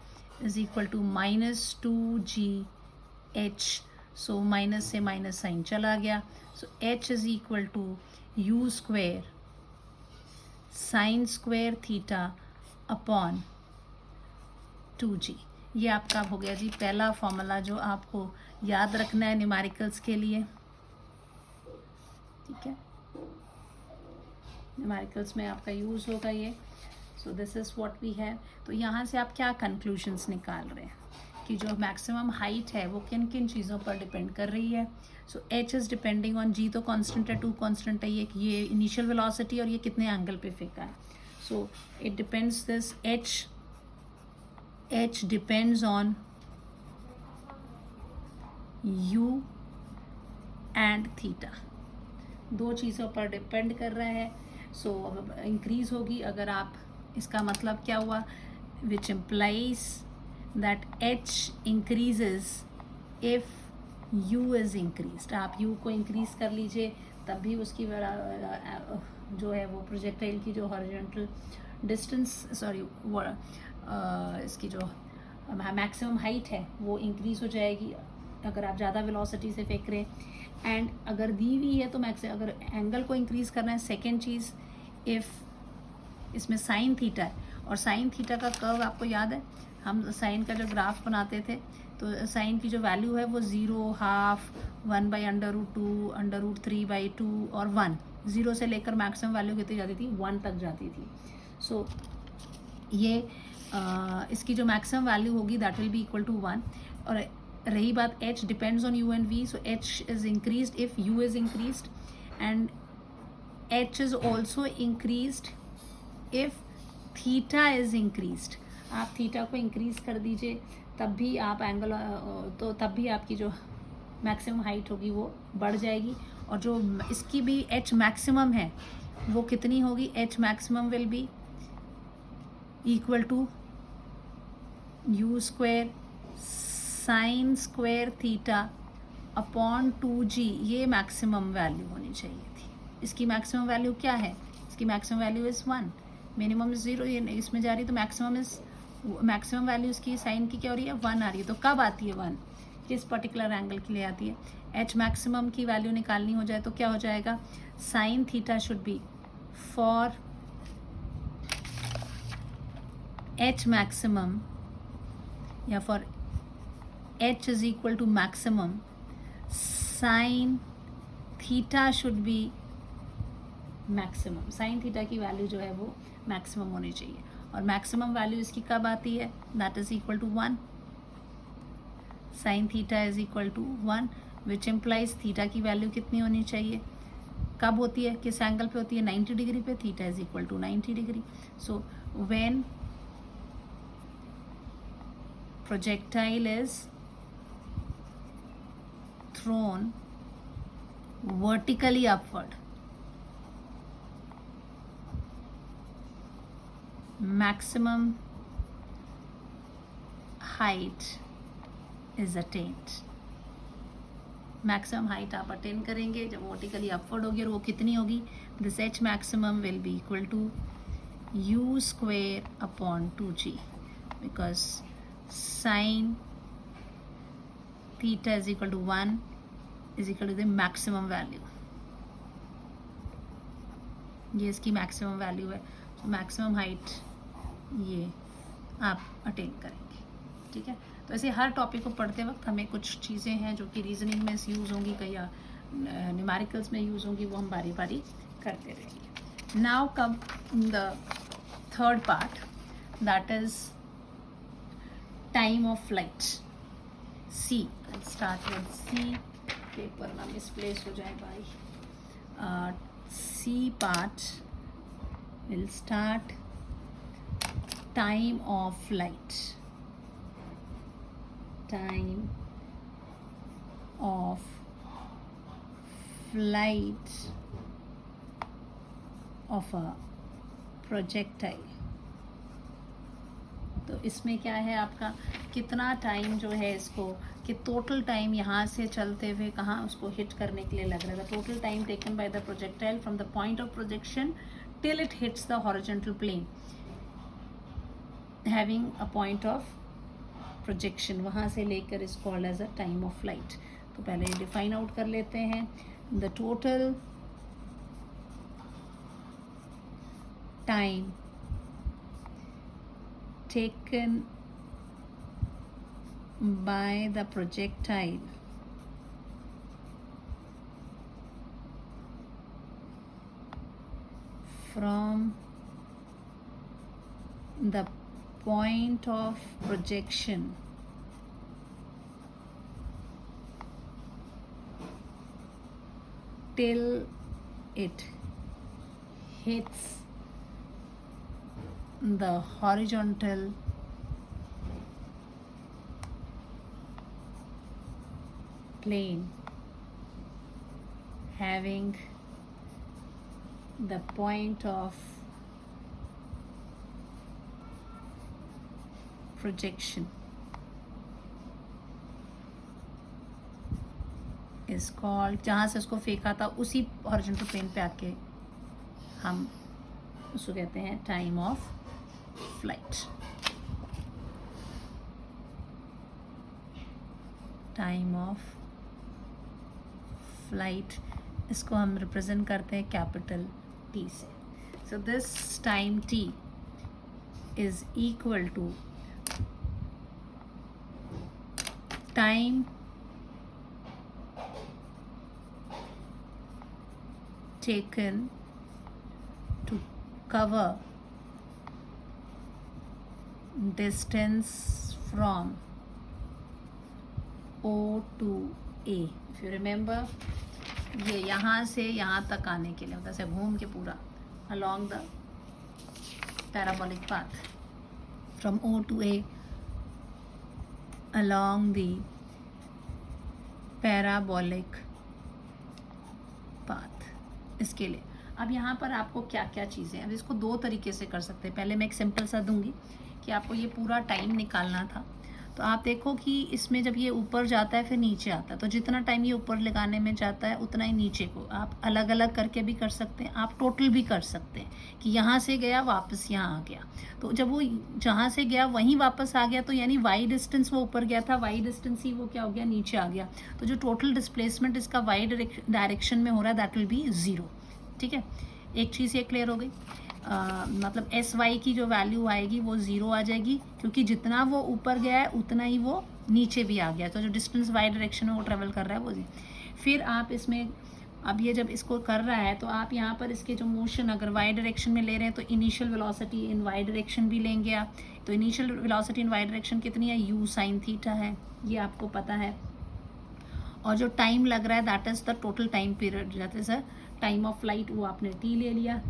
Speaker 1: is equal to minus 2g h. So minus से minus sign चला गया, so h is equal to u square sine square theta upon 2g। ये आपका हो गया जी पहला formula जो आपको याद रखना है न्यूमेरिकल्स के लिए, ठीक है। न्यूमेरिकल्स में आपका यूज़ होगा ये। So this is what we have. तो यहाँ से आप क्या कंक्लूजन्स निकाल रहे हैं कि जो मैक्सिमम हाइट है वो किन किन चीज़ों पर डिपेंड कर रही है। So h is depending on g, तो कांस्टेंट है, 2 कांस्टेंट है, ये इनिशियल वेलोसिटी और ये कितने एंगल पे फेंका है। So it depends this H depends on you and theta, दो चीज़ों पर डिपेंड कर रहा है. सो इंक्रीज होगी अगर आप, इसका मतलब क्या हुआ, which implies that H increases if you is increase. आप यू को इंक्रीज कर लीजिए तब भी उसकी जो है वो प्रोजेक्टाइल की जो हॉरिजॉन्टल डिस्टेंस, सॉरी इसकी जो मैक्सिमम हाइट है वो इंक्रीज हो जाएगी अगर आप ज़्यादा वेलोसिटी से फेंक रहे हैं. एंड अगर दी हुई है तो अगर एंगल को इंक्रीज करना है, सेकेंड चीज़, इफ़ इसमें साइन थीटा है, और साइन थीटा का कर्व आपको याद है, हम साइन का जो ग्राफ बनाते थे तो साइन की जो वैल्यू है वो 0, हाफ, 1/√2, √3/2 और 1. 0 से लेकर मैक्सिमम वैल्यू कितनी जाती थी, 1 तक जाती थी. सो ये इसकी जो मैक्सिमम वैल्यू होगी that will be equal to 1. और रही बात h depends on u and v, so h is increased if u is increased and h is also increased if theta is increased. आप थीटा को increase कर दीजिए तब भी आप एंगल, तो तब भी आपकी जो मैक्सिमम हाइट होगी वो बढ़ जाएगी. और जो इसकी भी h मैक्सिमम है वो कितनी होगी, h maximum will be equal to u square sine square theta upon 2g. ये मैक्सिमम वैल्यू होनी चाहिए थी. इसकी मैक्सिमम वैल्यू क्या है, इसकी maximum value is 1, minimum is 0, ये इसमें जा रही है तो मैक्सिमम वैल्यू इसकी साइन की क्या हो रही है, 1 आ रही है. तो कब आती है 1, किस पर्टिकुलर एंगल के लिए आती है. h मैक्सिमम की वैल्यू निकालनी हो जाए तो क्या हो जाएगा, sine theta should B for h maximum या for h is equal to maximum, sin theta should be maximum. sin theta की वैल्यू जो है वो मैक्सिमम होनी चाहिए. और मैक्सिमम वैल्यू इसकी कब आती है, that is equal to 1. sin theta is equal to 1 which implies theta की वैल्यू कितनी होनी चाहिए, कब होती है, किस एंगल पे होती है, 90 डिग्री पे. Theta is equal to 90 degree. So when projectile is thrown vertically upward, maximum height is attained. Maximum height आप अटेन करेंगे जब वर्टिकली अपवर्ड होगी, और वो कितनी होगी, this h maximum will be equal to u square upon 2g, because sine theta is equal to 1 is equal to the maximum value. ये इसकी मैक्सिमम वैल्यू है. तो मैक्सिमम हाइट ये आप अटेन करेंगे. ठीक है. तो ऐसे हर टॉपिक को पढ़ते वक्त हमें कुछ चीज़ें हैं जो कि रीजनिंग में यूज़ होंगी, कहीं न्यूमेरिकल्स में यूज़ होंगी, वो हम बारी बारी करते रहेंगे. Now come the third part, that is time of flight. C, start with C. Paper ना मिसप्लेस हो जाए भाई. C part will start time of flight. time of flight of a projectile. तो इसमें क्या है आपका, कितना टाइम जो है इसको, कि टोटल टाइम यहाँ से चलते हुए कहाँ उसको हिट करने के लिए लग रहा था. Total time taken by the projectile from the point of projection till it hits the horizontal plane having a point of projection, वहाँ से लेकर is called as a time of flight. तो पहले डिफाइन आउट कर लेते हैं. The total time taken by the projectile from the point of projection till it hits the horizontal plane having the point of projection is called, जहाँ से उसको फेंका था उसी horizontal plane पे आके हम उसको कहते हैं time of flight. Time of flight इसको हम रिप्रेजेंट करते हैं कैपिटल टी से. So this time T is equal to time taken to cover distance from O to A. If you remember, ये यहाँ से यहाँ तक आने के लिए मतलब से घूम के पूरा along the parabolic path from O to A along the parabolic path. इसके लिए अब यहाँ पर आपको क्या क्या चीज़ें, अब इसको दो तरीके से कर सकते हैं. पहले मैं एक सिंपल सा दूंगी कि आपको ये पूरा टाइम निकालना था. तो आप देखो कि इसमें जब ये ऊपर जाता है फिर नीचे आता है, तो जितना टाइम ये ऊपर लगाने में जाता है उतना ही नीचे को आप अलग अलग करके भी कर सकते हैं. आप टोटल भी कर सकते हैं कि यहाँ से गया वापस यहाँ आ गया. तो जब वो जहाँ से गया वहीं वापस आ गया तो यानी वाई डिस्टेंस वो ऊपर गया था, वाई डिस्टेंस ही वो क्या हो गया नीचे आ गया. तो जो टोटल डिस्प्लेसमेंट इसका वाई डायरेक्शन में हो रहा है दैट विल बी 0. ठीक है, एक चीज़ ये क्लियर हो गई. मतलब एस वाई की जो वैल्यू आएगी वो 0 आ जाएगी क्योंकि जितना वो ऊपर गया है उतना ही वो नीचे भी आ गया. तो जो डिस्टेंस वाई डायरेक्शन में वो ट्रेवल कर रहा है वो फिर आप इसमें अब ये जब इसको कर रहा है तो आप यहाँ पर इसके जो मोशन अगर वाई डायरेक्शन में ले रहे हैं तो initial velocity in Y direction भी लेंगे आप. तो initial velocity in Y direction कितनी है, u sin थीटा है, ये आपको पता है. और जो टाइम लग रहा है that is the total time period, that is a time of flight, वो आपने t ले लिया.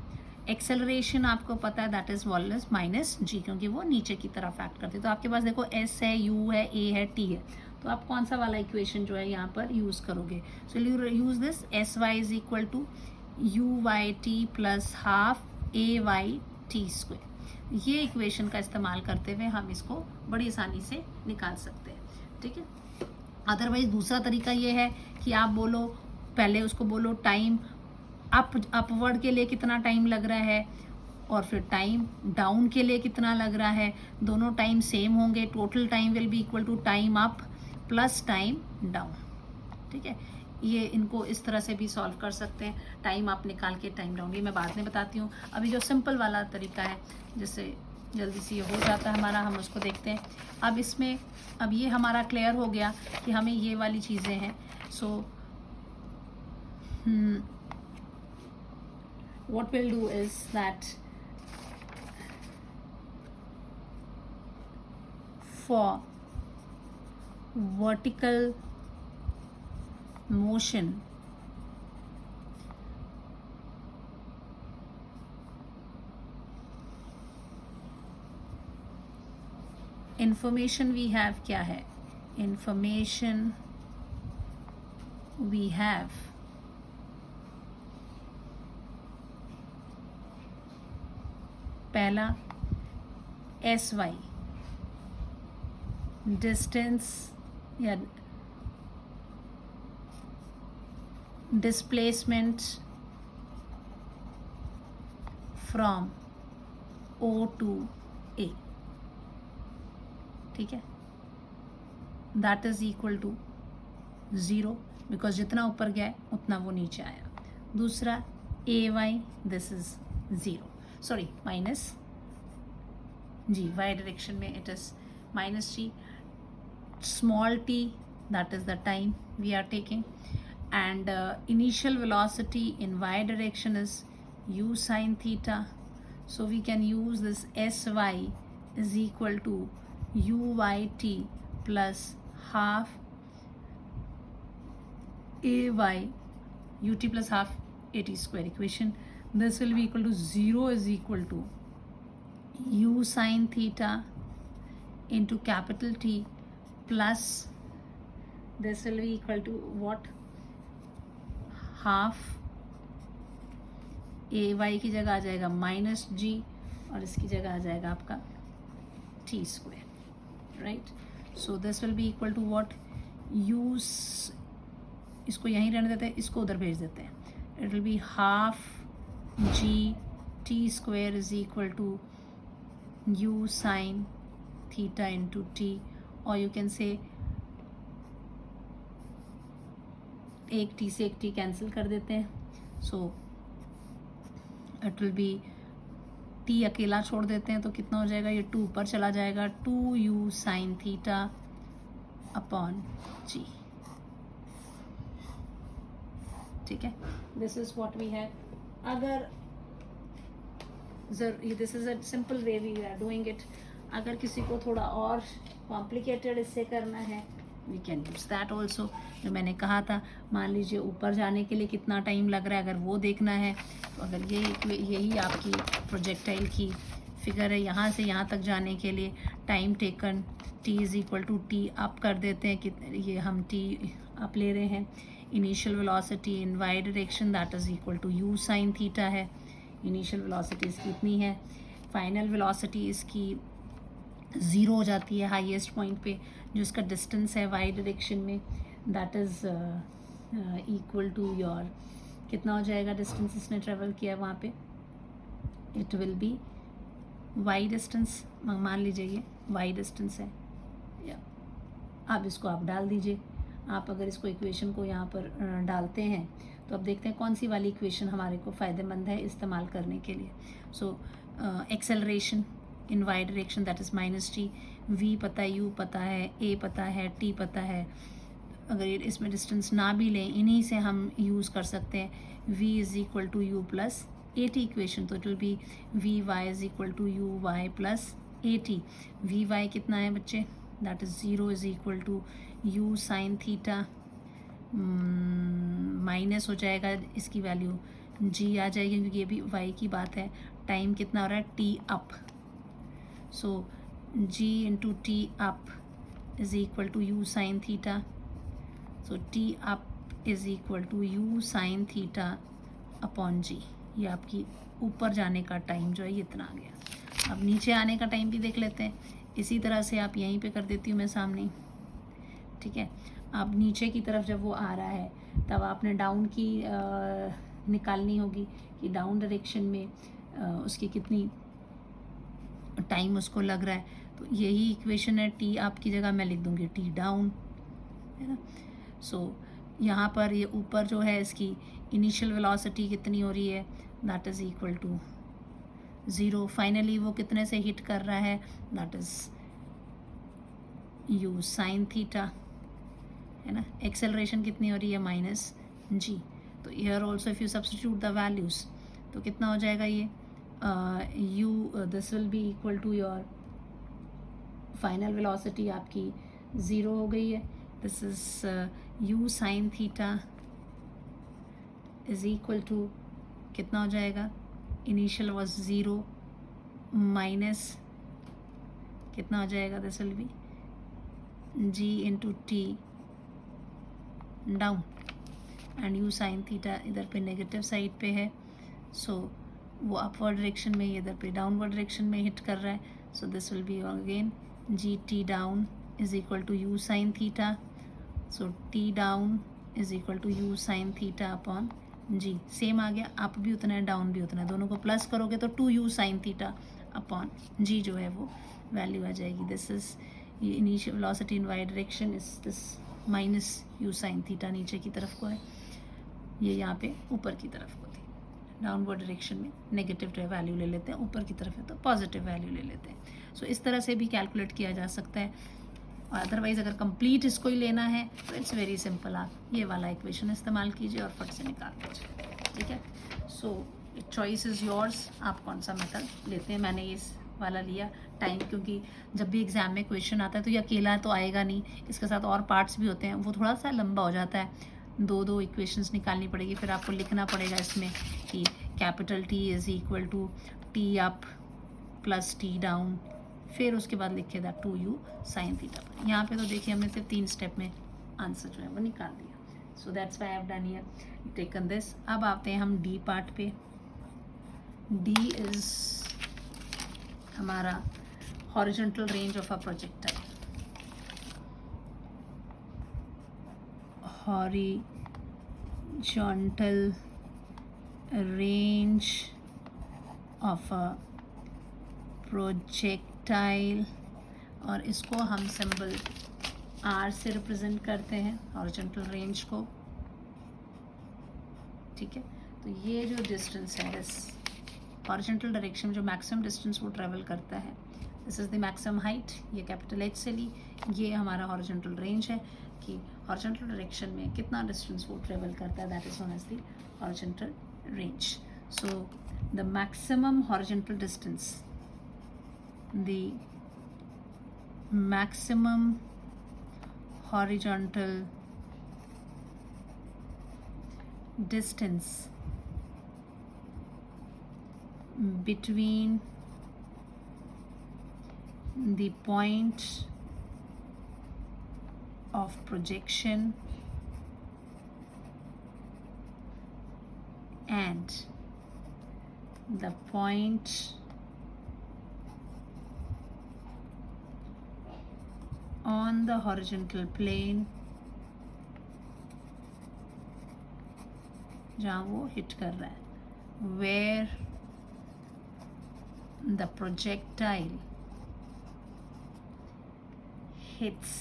Speaker 1: एक्सेलरेशन आपको पता है that is volume minus g क्योंकि वो नीचे की तरफ एक्ट करती है. तो आपके पास देखो s है, u है, a है, t है. तो आप कौन सा वाला इक्वेशन जो है यहाँ पर यूज़ करोगे. So you use this s Y is equal to you Y T plus half A Y T square. ये इक्वेशन का इस्तेमाल करते हुए हम इसको बड़ी आसानी से निकाल सकते हैं. ठीक है, अदरवाइज दूसरा तरीका ये है कि आप बोलो पहले उसको बोलो टाइम अपवर्ड के लिए कितना टाइम लग रहा है और फिर टाइम डाउन के लिए कितना लग रहा है. दोनों टाइम सेम होंगे. Total time will be equal to time up plus time down. ठीक है, ये इनको इस तरह से भी सॉल्व कर सकते हैं. टाइम अप निकाल के टाइम डाउन, ये मैं बाद में बताती हूँ. अभी जो सिंपल वाला तरीका है जिससे जल्दी से ये हो जाता है हमारा, हम उसको देखते हैं. अब इसमें अब ये हमारा क्लियर हो गया कि हमें ये वाली चीज़ें हैं. सो what we'll do is that for vertical motion information we have क्या है, information we have पहला एस वाई डिस्टेंस या displacement from o to a. ठीक है, that is equal to 0 because जितना ऊपर गया है उतना वो नीचे आया. दूसरा a y this is 0, sorry minus g, y direction में it is minus g. small t that is the time we are taking and initial velocity in y direction is u sin theta. So we can use this sy is equal to uyt plus half ay ut plus half at square equation. This will be equal to 0 is equal to u sin theta into capital T plus this will be equal to what, half A Y की जगह आ जाएगा minus जी और इसकी जगह आ जाएगा आपका t square, right. So this will be equal to what, use, इसको यहीं रहने देते हैं, इसको उधर भेज देते हैं, it will be half g T square is equal to you sine theta into t, और यू कैन से एक टी से एक टी कैंसिल कर देते हैं, so it will B T अकेला छोड़ देते हैं तो कितना हो जाएगा, ये 2 ऊपर चला जाएगा, 2u sine theta upon g, ठीक है। This is what we have. अगर this is a simple way we are doing it, अगर किसी को थोड़ा और कॉम्प्लिकेटेड इससे करना है we can use that also. जो मैंने कहा था, मान लीजिए ऊपर जाने के लिए कितना टाइम लग रहा है, अगर वो देखना है तो अगर यही आपकी प्रोजेक्टाइल की फिगर है, यहाँ से यहाँ तक जाने के लिए time taken t is equal to t up कर देते हैं कि ये हम t अप ले रहे हैं, initial velocity in Y direction that is equal to u sine theta है, इनिशियल वेलोसिटी इसकी इतनी है, फाइनल वेलोसिटी इसकी 0 हो जाती है हाईएस्ट पॉइंट पे, जो इसका डिस्टेंस है वाई डायरेक्शन में that is equal to your, कितना हो जाएगा डिस्टेंस इसने ट्रेवल किया है वहाँ पे, it will be y distance, मान लीजिए ये वाई डिस्टेंस है, या अब इसको आप डाल दीजिए। आप अगर इसको इक्वेशन को यहाँ पर डालते हैं तो अब देखते हैं कौन सी वाली इक्वेशन हमारे को फ़ायदेमंद है इस्तेमाल करने के लिए। So acceleration in Y direction that is minus t, v पता है, यू पता है, ए पता है, टी पता है, अगर ये इसमें डिस्टेंस ना भी लें इन्हीं से हम यूज़ कर सकते हैं, v is equal to you plus A t equation, तो it will be v y is equal to you Y plus A T, we y कितना है बच्चे, that is 0 is equal to you sine theta, minus हो जाएगा इसकी value g आ जाएगी क्योंकि ये भी y की बात है, टाइम कितना हो रहा है t up, so g into t up is equal to you sine theta, so t up is equal to you sine theta upon g, ये आपकी ऊपर जाने का टाइम जो है ये इतना आ गया। अब नीचे आने का टाइम भी देख लेते हैं, इसी तरह से आप यहीं पे कर देती हूँ मैं सामने, ठीक है। अब नीचे की तरफ जब वो आ रहा है तब आपने डाउन की निकालनी होगी कि डाउन डायरेक्शन में उसकी कितनी टाइम उसको लग रहा है, तो यही इक्वेशन है, टी अप की जगह मैं लिख दूंगी टी डाउन, है ना। सो यहाँ पर ये ऊपर जो है इसकी इनिशियल वेलोसिटी कितनी हो रही है, that is equal to 0, finally वो कितने से हिट कर रहा है, that is u sine theta, है ना। एक्सेलरेशन कितनी हो रही है, माइनस जी, तो here also if you substitute the values तो कितना हो जाएगा ये, this will be equal to your final velocity आपकी 0 हो गई है, this is u sine theta is equal to कितना हो जाएगा, इनिशियल वॉज 0 माइनस कितना हो जाएगा, this will B g into T down and you sine theta इधर पे नेगेटिव साइड पे है, सो वो अपवर्ड डायरेक्शन में, ये इधर पे डाउनवर्ड डायरेक्शन में हिट कर रहा है, so this will be again g t down is equal to you sine theta, so t down is equal to you sine theta upon g, same आ गया, अप भी उतना है डाउन भी उतना है, दोनों को प्लस करोगे तो 2u साइन थीटा अपॉन जी जो है वो वैल्यू आ जाएगी, दिस इज ये initial velocity in Y direction is this minus u sine theta, नीचे की तरफ को है, ये यहाँ पे ऊपर की तरफ को थी, डाउनवर्ड डायरेक्शन में नेगेटिव वैल्यू ले लेते हैं, ऊपर की तरफ है तो पॉजिटिव वैल्यू ले लेते हैं। सो इस तरह से भी कैलकुलेट किया जा सकता है, और अदरवाइज़ अगर कंप्लीट इसको ही लेना है तो इट्स वेरी सिंपल, आप ये वाला इक्वेशन इस्तेमाल कीजिए और फट से निकाल लीजिए, ठीक है। सो चॉइस इज़ योर्स, आप कौन सा मेथड लेते हैं, मैंने इस वाला लिया टाइम, क्योंकि जब भी एग्ज़ाम में क्वेश्चन आता है तो ये अकेला तो आएगा नहीं, इसके साथ और पार्ट्स भी होते हैं, वो थोड़ा सा लंबा हो जाता है, दो इक्वेशंस निकालनी पड़ेगी, फिर आपको लिखना पड़ेगा इसमें कि capital T is equal to t up plus t down, फिर उसके बाद लिखे था 2u साइन थीटा। यहाँ पे तो देखिए हमने सिर्फ 3 स्टेप में आंसर जो है वो निकाल दिया. So that's why I have done here, taken this. अब आते हैं हम डी पार्ट पे. डी इज हमारा horizontal range of a projectile. Horizontal range of a projectile, और इसको हम सिंबल आर से रिप्रेजेंट करते हैं, हॉरिजॉन्टल रेंज को. ठीक है, तो ये जो डिस्टेंस है, दिस हॉरिजॉन्टल डायरेक्शन में जो मैक्सिमम डिस्टेंस वो ट्रेवल करता है, this is the maximum height. ये कैपिटल एच से ली. ये हमारा हॉरिजॉन्टल रेंज है कि हॉरिजॉन्टल डायरेक्शन में कितना डिस्टेंस वो ट्रेवल करता है, that is known as the horizontal range. So the maximum horizontal distance, the maximum horizontal distance between the point of projection and the point on the horizontal plane जहाँ वो hit कर रहा है, where the projectile hits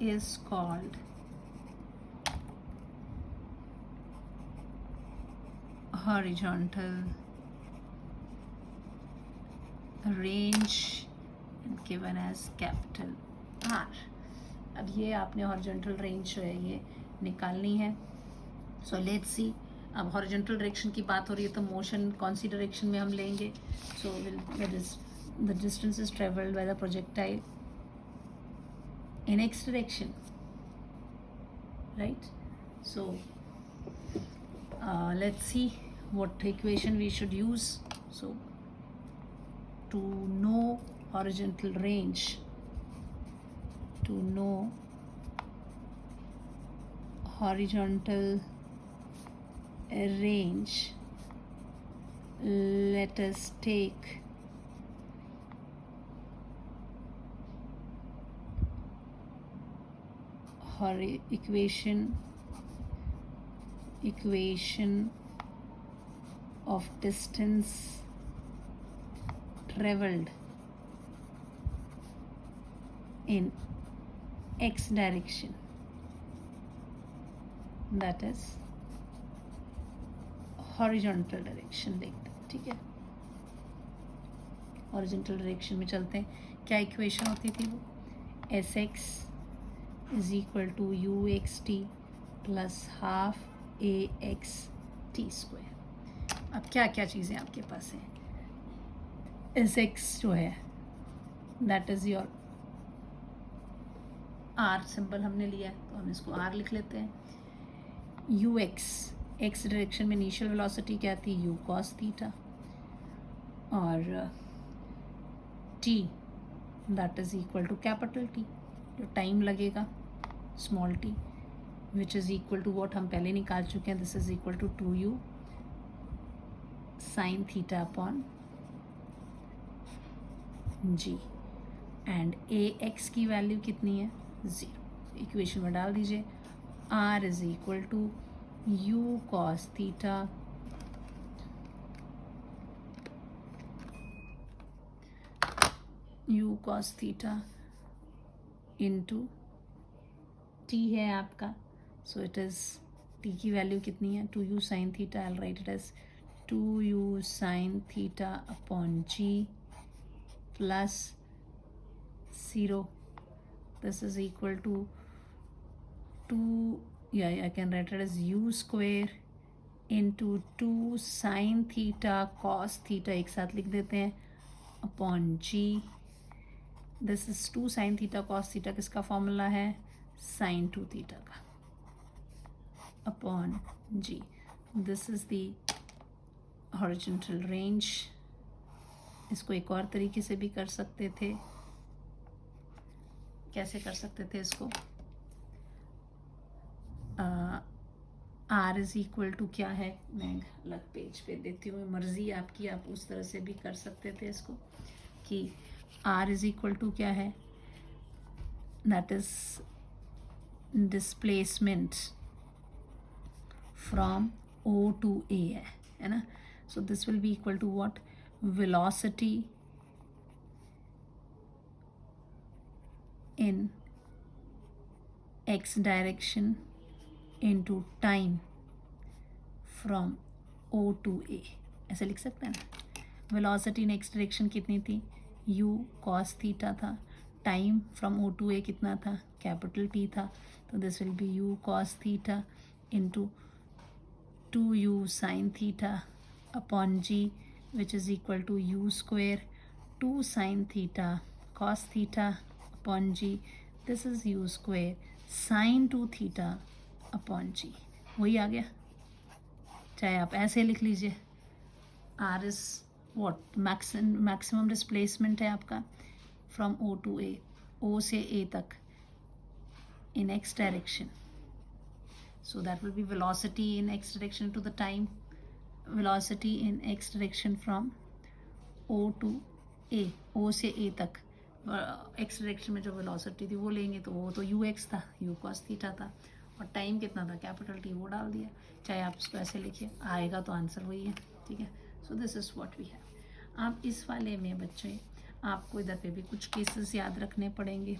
Speaker 1: is called horizontal range given as capital R. अब ये आपने horizontal range जो है ये निकालनी है. So let's see. अब हॉरिजॉन्टल डायरेक्शन की बात हो रही है तो मोशन कौन सी डायरेक्शन में हम लेंगे. So the distance is travelled by the projectile in x direction, right? So let's see what equation we should use. So to know horizontal range, to know horizontal range, let us take equation of distance traveled in x direction, that is horizontal direction देखते हैं. ठीक है, horizontal direction में चलते हैं. क्या equation होती थी वो? sx is equal to uxt plus half ax t square. अब क्या क्या चीज़ें आपके पास हैं? sx जो है that is your r symbol हमने लिया है तो हम इसको r लिख लेते हैं. ux x डायरेक्शन में इनिशियल वेलोसिटी क्या थी? u cos theta. और t that is equal to capital T, जो टाइम लगेगा small t, which is equal to what हम पहले निकाल चुके हैं. This is equal to 2u sine theta upon g. And a x की वैल्यू कितनी है? 0. इक्वेशन में डाल दीजिए. r is equal to u cos theta into t है आपका. सो इट इज़ t की वैल्यू कितनी है? 2u sine theta. I write it as 2u sine theta upon g plus 0. This is equal to 2, I can write it as u square into 2 sine theta cos theta, एक साथ लिख देते हैं, upon g. This is 2 sine theta cos theta किसका formula है? Sine 2 theta का, upon g. This is the horizontal range. इसको एक और तरीके से भी कर सकते थे. कैसे कर सकते थे इसको, आर इज इक्वल टू क्या है, मैं अलग पेज पे देती हूँ, मर्जी आपकी, आप उस तरह से भी कर सकते थे इसको कि आर इज इक्वल टू क्या है, that is displacement from o to a है ना. So this will be equal to what, velocity in x direction into time from O to A, ऐसे लिख सकते हैं ना. वेलोसिटी इन एक्स डायरेक्शन कितनी थी, u cos थीटा था. Time from O to A कितना था, कैपिटल T था. तो this will be u cos theta into 2u sin theta upon g which is equal to u square 2 sin theta cos theta upon g. This is u square sin 2 theta upon g. वही आ गया. चाहे आप ऐसे लिख लीजिए, r is what, maximum displacement है आपका from o to a, o से ए तक in x direction. So that will be velocity in x direction to the time, velocity in x direction from o to a, o से a तक. X direction में जो velocity थी वो लेंगे तो वो तो यू एक्स था, यू कॉस थीटा था, और टाइम कितना था, कैपिटल टी, वो डाल दिया. चाहे आप इसको ऐसे लिखिए, आएगा तो आंसर वही है. ठीक है. So this is what we have. आप इस वाले में बच्चे, आपको इधर पे भी कुछ केसेस याद रखने पड़ेंगे.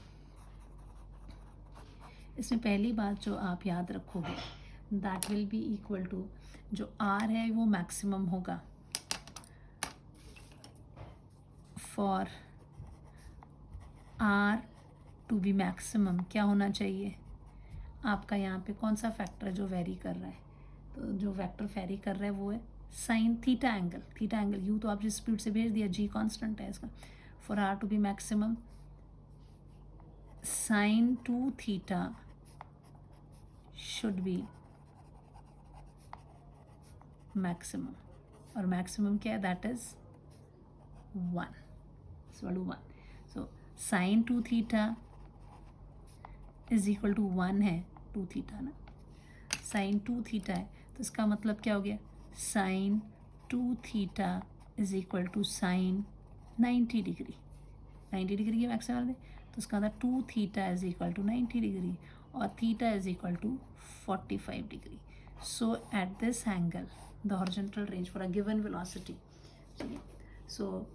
Speaker 1: इसमें पहली बात जो आप याद रखोगे, that will be equal to, जो आर है वो मैक्सिमम होगा for r to be maximum. क्या होना चाहिए आपका, यहाँ पे कौन सा फैक्टर है जो वेरी कर रहा है, तो जो फैक्टर वेरी कर रहा है वो है sine theta angle. Theta angle you तो आप जिस स्पीड से भेज दिया, जी कांस्टेंट है इसका. For r to be maximum, sine 2 theta should be maximum. और मैक्सिमम क्या है, that is 1. Solve 1. So sine 2 theta is equal to 1 है, 2 थीटा ना, साइन 2 थीटा है, तो इसका मतलब क्या हो गया, sine 2 theta is equal to sine 90 degree. 90 degree के मैक्सिमम है, तो इसका मतलब 2 theta is equal to 90 degree और theta is equal to 45 degree. So at this angle the horizontal range for a given velocity. ठीक है. So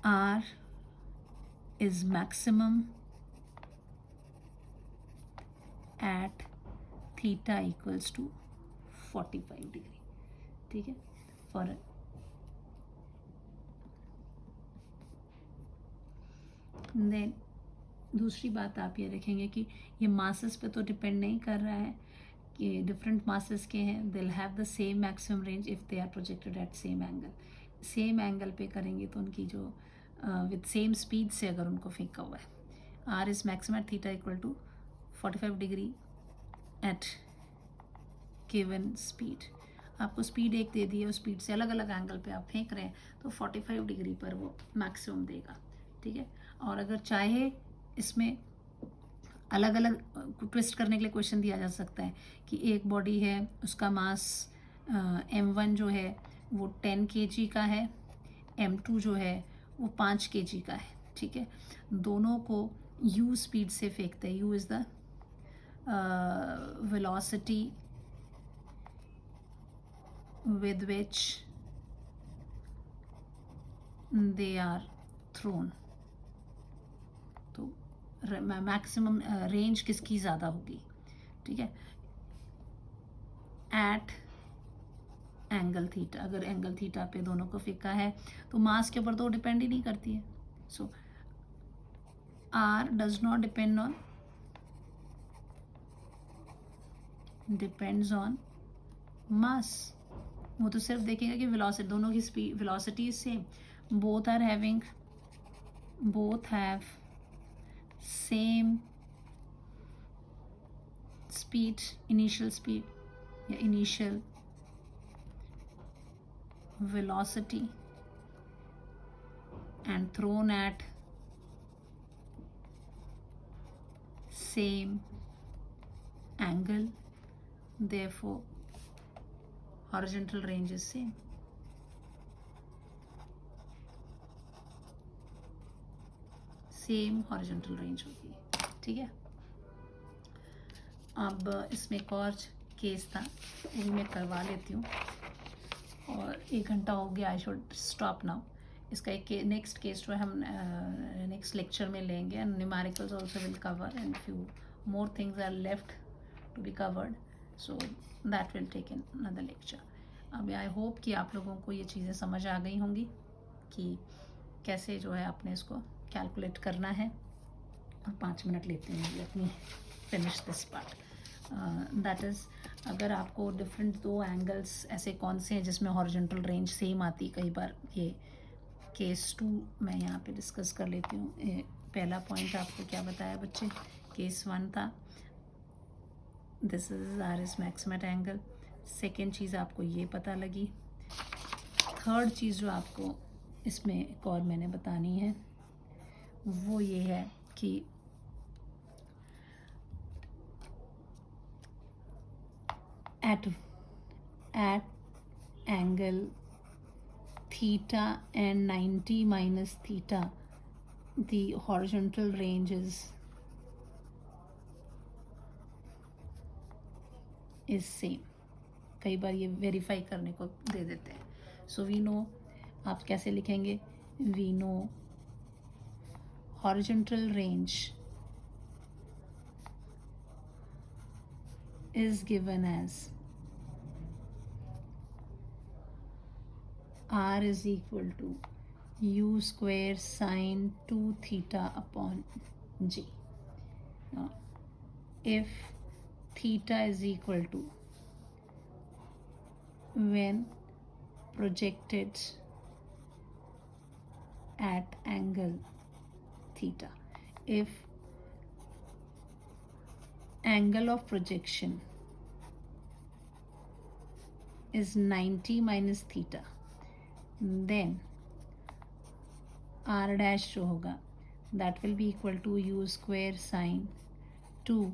Speaker 1: r is maximum at theta equals to 45 degree. ठीक है. for then दूसरी बात आप ये रखेंगे कि ये मासेस पे तो डिपेंड नहीं कर रहा है कि डिफरेंट मासेस के हैं, they will have the same maximum range if they are projected at same angle. Same angle पे करेंगे तो उनकी जो विथ सेम स्पीड से अगर उनको फेंका हुआ है, r is maximum at theta equal to 45 degree at given speed. आपको स्पीड एक दे दी है, उस स्पीड से अलग अलग एंगल पे आप फेंक रहे हैं तो 45 डिग्री पर वो मैक्सिमम देगा. ठीक है. और अगर चाहे इसमें अलग अलग ट्विस्ट करने के लिए क्वेश्चन दिया जा सकता है कि एक बॉडी है, उसका मास m1 जो है वो 10 kg का है, m2 जो है वो 5 kg का है. ठीक है. दोनों को u स्पीड से फेंकते हैं. u is the velocity with which they are thrown. तो मैक्सिमम रेंज किसकी ज़्यादा होगी. ठीक है. एट एंगल थीटा, अगर एंगल थीटा पे दोनों को फेंका है तो मास के ऊपर तो डिपेंड ही नहीं करती है. So r does not depends on mass. वो तो सिर्फ देखेगा कि वेलोसिटी, दोनों की speed velocity is same, both have same speed, initial speed या initial velocity and thrown at same angle, therefore horizontal range is same. Same horizontal range होगी, ठीक है। अब इसमें एक और केस था, वो भी मैं करवा लेती हूँ, और 1 घंटा हो गया, आई शुड स्टॉप नाउ। इसका एक नेक्स्ट केस जो है हम नेक्स्ट लेक्चर में लेंगे, and numericals also will cover, and few more things are left to be covered, so that will take in another lecture. अब आई होप कि आप लोगों को ये चीज़ें समझ आ गई होंगी कि कैसे जो है आपने इसको कैलकुलेट करना है। और 5 मिनट लेते हैं, let me finish this part. That is, अगर आपको डिफरेंट 2 एंगल्स ऐसे कौन से हैं जिसमें हॉरिजॉन्टल रेंज सेम आती, कई बार ये केस 2 मैं यहाँ पे डिस्कस कर लेती हूँ। पहला पॉइंट आपको क्या बताया बच्चे, केस 1 था, this is r is maximum angle. Second चीज़ आपको ये पता लगी। थर्ड चीज़ जो आपको इसमें एक और मैंने बतानी है वो ये है कि at angle theta and 90 minus theta, the horizontal range is same. कई बार ये वेरीफाई करने को दे देते हैं। सो वी नो, आप कैसे लिखेंगे, we know horizontal range is given as r is equal to u square sine 2 theta upon g. Now, if theta is equal to, when projected at angle theta, if angle of projection is 90 minus theta, then r dash जो होगा that will be equal to u square sine 2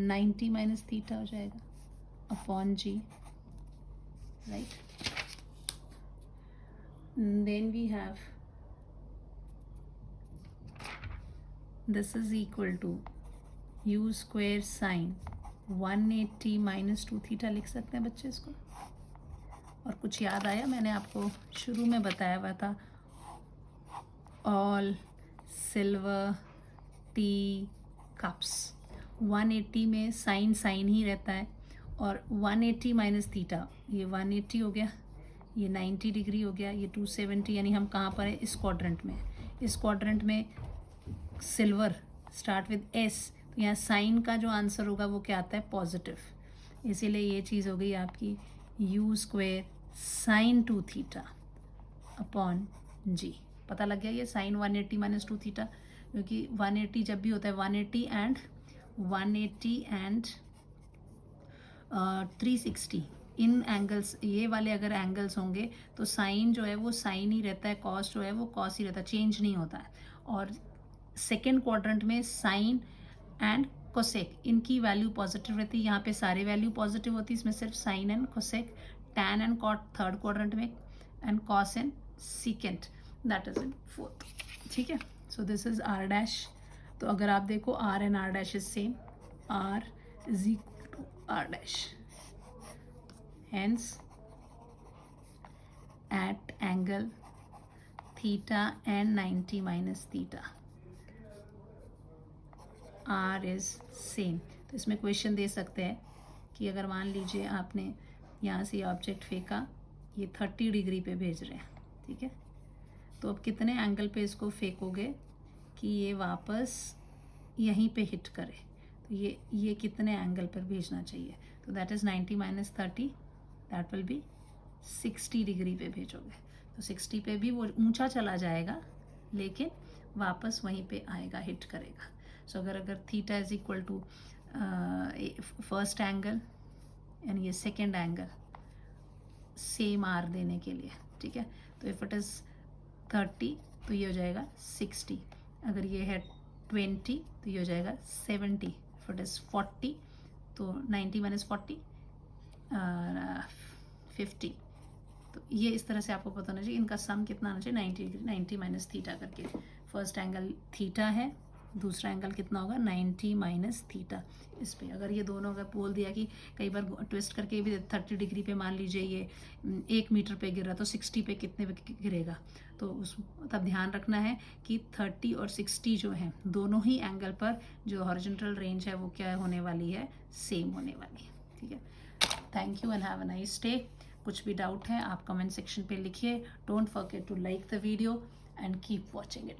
Speaker 1: 90 minus theta हो जाएगा upon g, right? Then we have this is equal to u square sine 180 minus 2 theta लिख सकते हैं बच्चे इसको। और कुछ याद आया, मैंने आपको शुरू में बताया हुआ था, ऑल सिल्वर टी कप्स 180 में साइन साइन ही रहता है, और 180 माइनस थीटा, ये 180 हो गया, ये 90 डिग्री हो गया, ये 270, यानी हम कहाँ पर है, इस क्वाड्रेंट में। इस क्वाड्रेंट में सिल्वर स्टार्ट विद एस, तो यहाँ साइन का जो आंसर होगा वो क्या आता है, पॉजिटिव। इसीलिए ये चीज़ हो गई आपकी u square sine 2 theta upon g. पता लग गया ये साइन 180 माइनस 2 थीटा, क्योंकि 180 जब भी होता है 180 एंड 360 इन एंगल्स, ये वाले अगर एंगल्स होंगे तो साइन जो है वो साइन ही रहता है, कॉस जो है वो कॉस ही रहता है, चेंज नहीं होता है। और सेकेंड क्वाड्रेंट में साइन एंड कोसेक, इनकी वैल्यू पॉजिटिव रहती है, यहाँ पे सारे वैल्यू पॉजिटिव होती है, इसमें सिर्फ sine and cosec, tan and cot third quadrant में, and cos and secant that is in fourth, ठीक है। So this is r dash. तो अगर आप देखो r and r dash is same, r is equal to r dash, hence at angle theta and 90 minus theta r is same। तो इसमें question दे सकते हैं कि अगर मान लीजिए आपने यहाँ से ऑब्जेक्ट फेंका, ये 30 डिग्री पे भेज रहे हैं, ठीक है, तो अब कितने एंगल पे इसको फेंकोगे कि ये वापस यहीं पे हिट करे, तो ये कितने एंगल पर भेजना चाहिए, तो that is 90 minus 30, that will B 60 degree पे भेजोगे, तो 60 पे भी वो ऊंचा चला जाएगा लेकिन वापस वहीं पे आएगा, हिट करेगा। सो अगर theta is equal to first angle and ये सेकेंड एंगल सेम आर देने के लिए, ठीक है, तो इफ इट इज़ 30 तो ये हो जाएगा 60, अगर ये है 20 तो ये हो जाएगा 70, इफ इट इज़ 40 तो 90 माइनस 40 50। तो ये इस तरह से आपको पता होना चाहिए इनका सम कितना आना चाहिए 90 डिग्री, 90 माइनस थीटा करके। फर्स्ट एंगल थीटा है, दूसरा एंगल कितना होगा 90 माइनस थीटा। इस पे अगर ये दोनों अगर बोल दिया कि कई बार ट्विस्ट करके भी 30 डिग्री पे मान लीजिए ये 1 मीटर पे गिर रहा तो 60 पे कितने पे गिरेगा, तो उस तब ध्यान रखना है कि 30 और 60 जो है दोनों ही एंगल पर जो हॉरिजॉन्टल रेंज है वो क्या होने वाली है, सेम होने वाली है। ठीक है, thank you and have a nice day. कुछ भी डाउट है आप कमेंट सेक्शन पे लिखिए। Don't forget to like the video and keep watching it.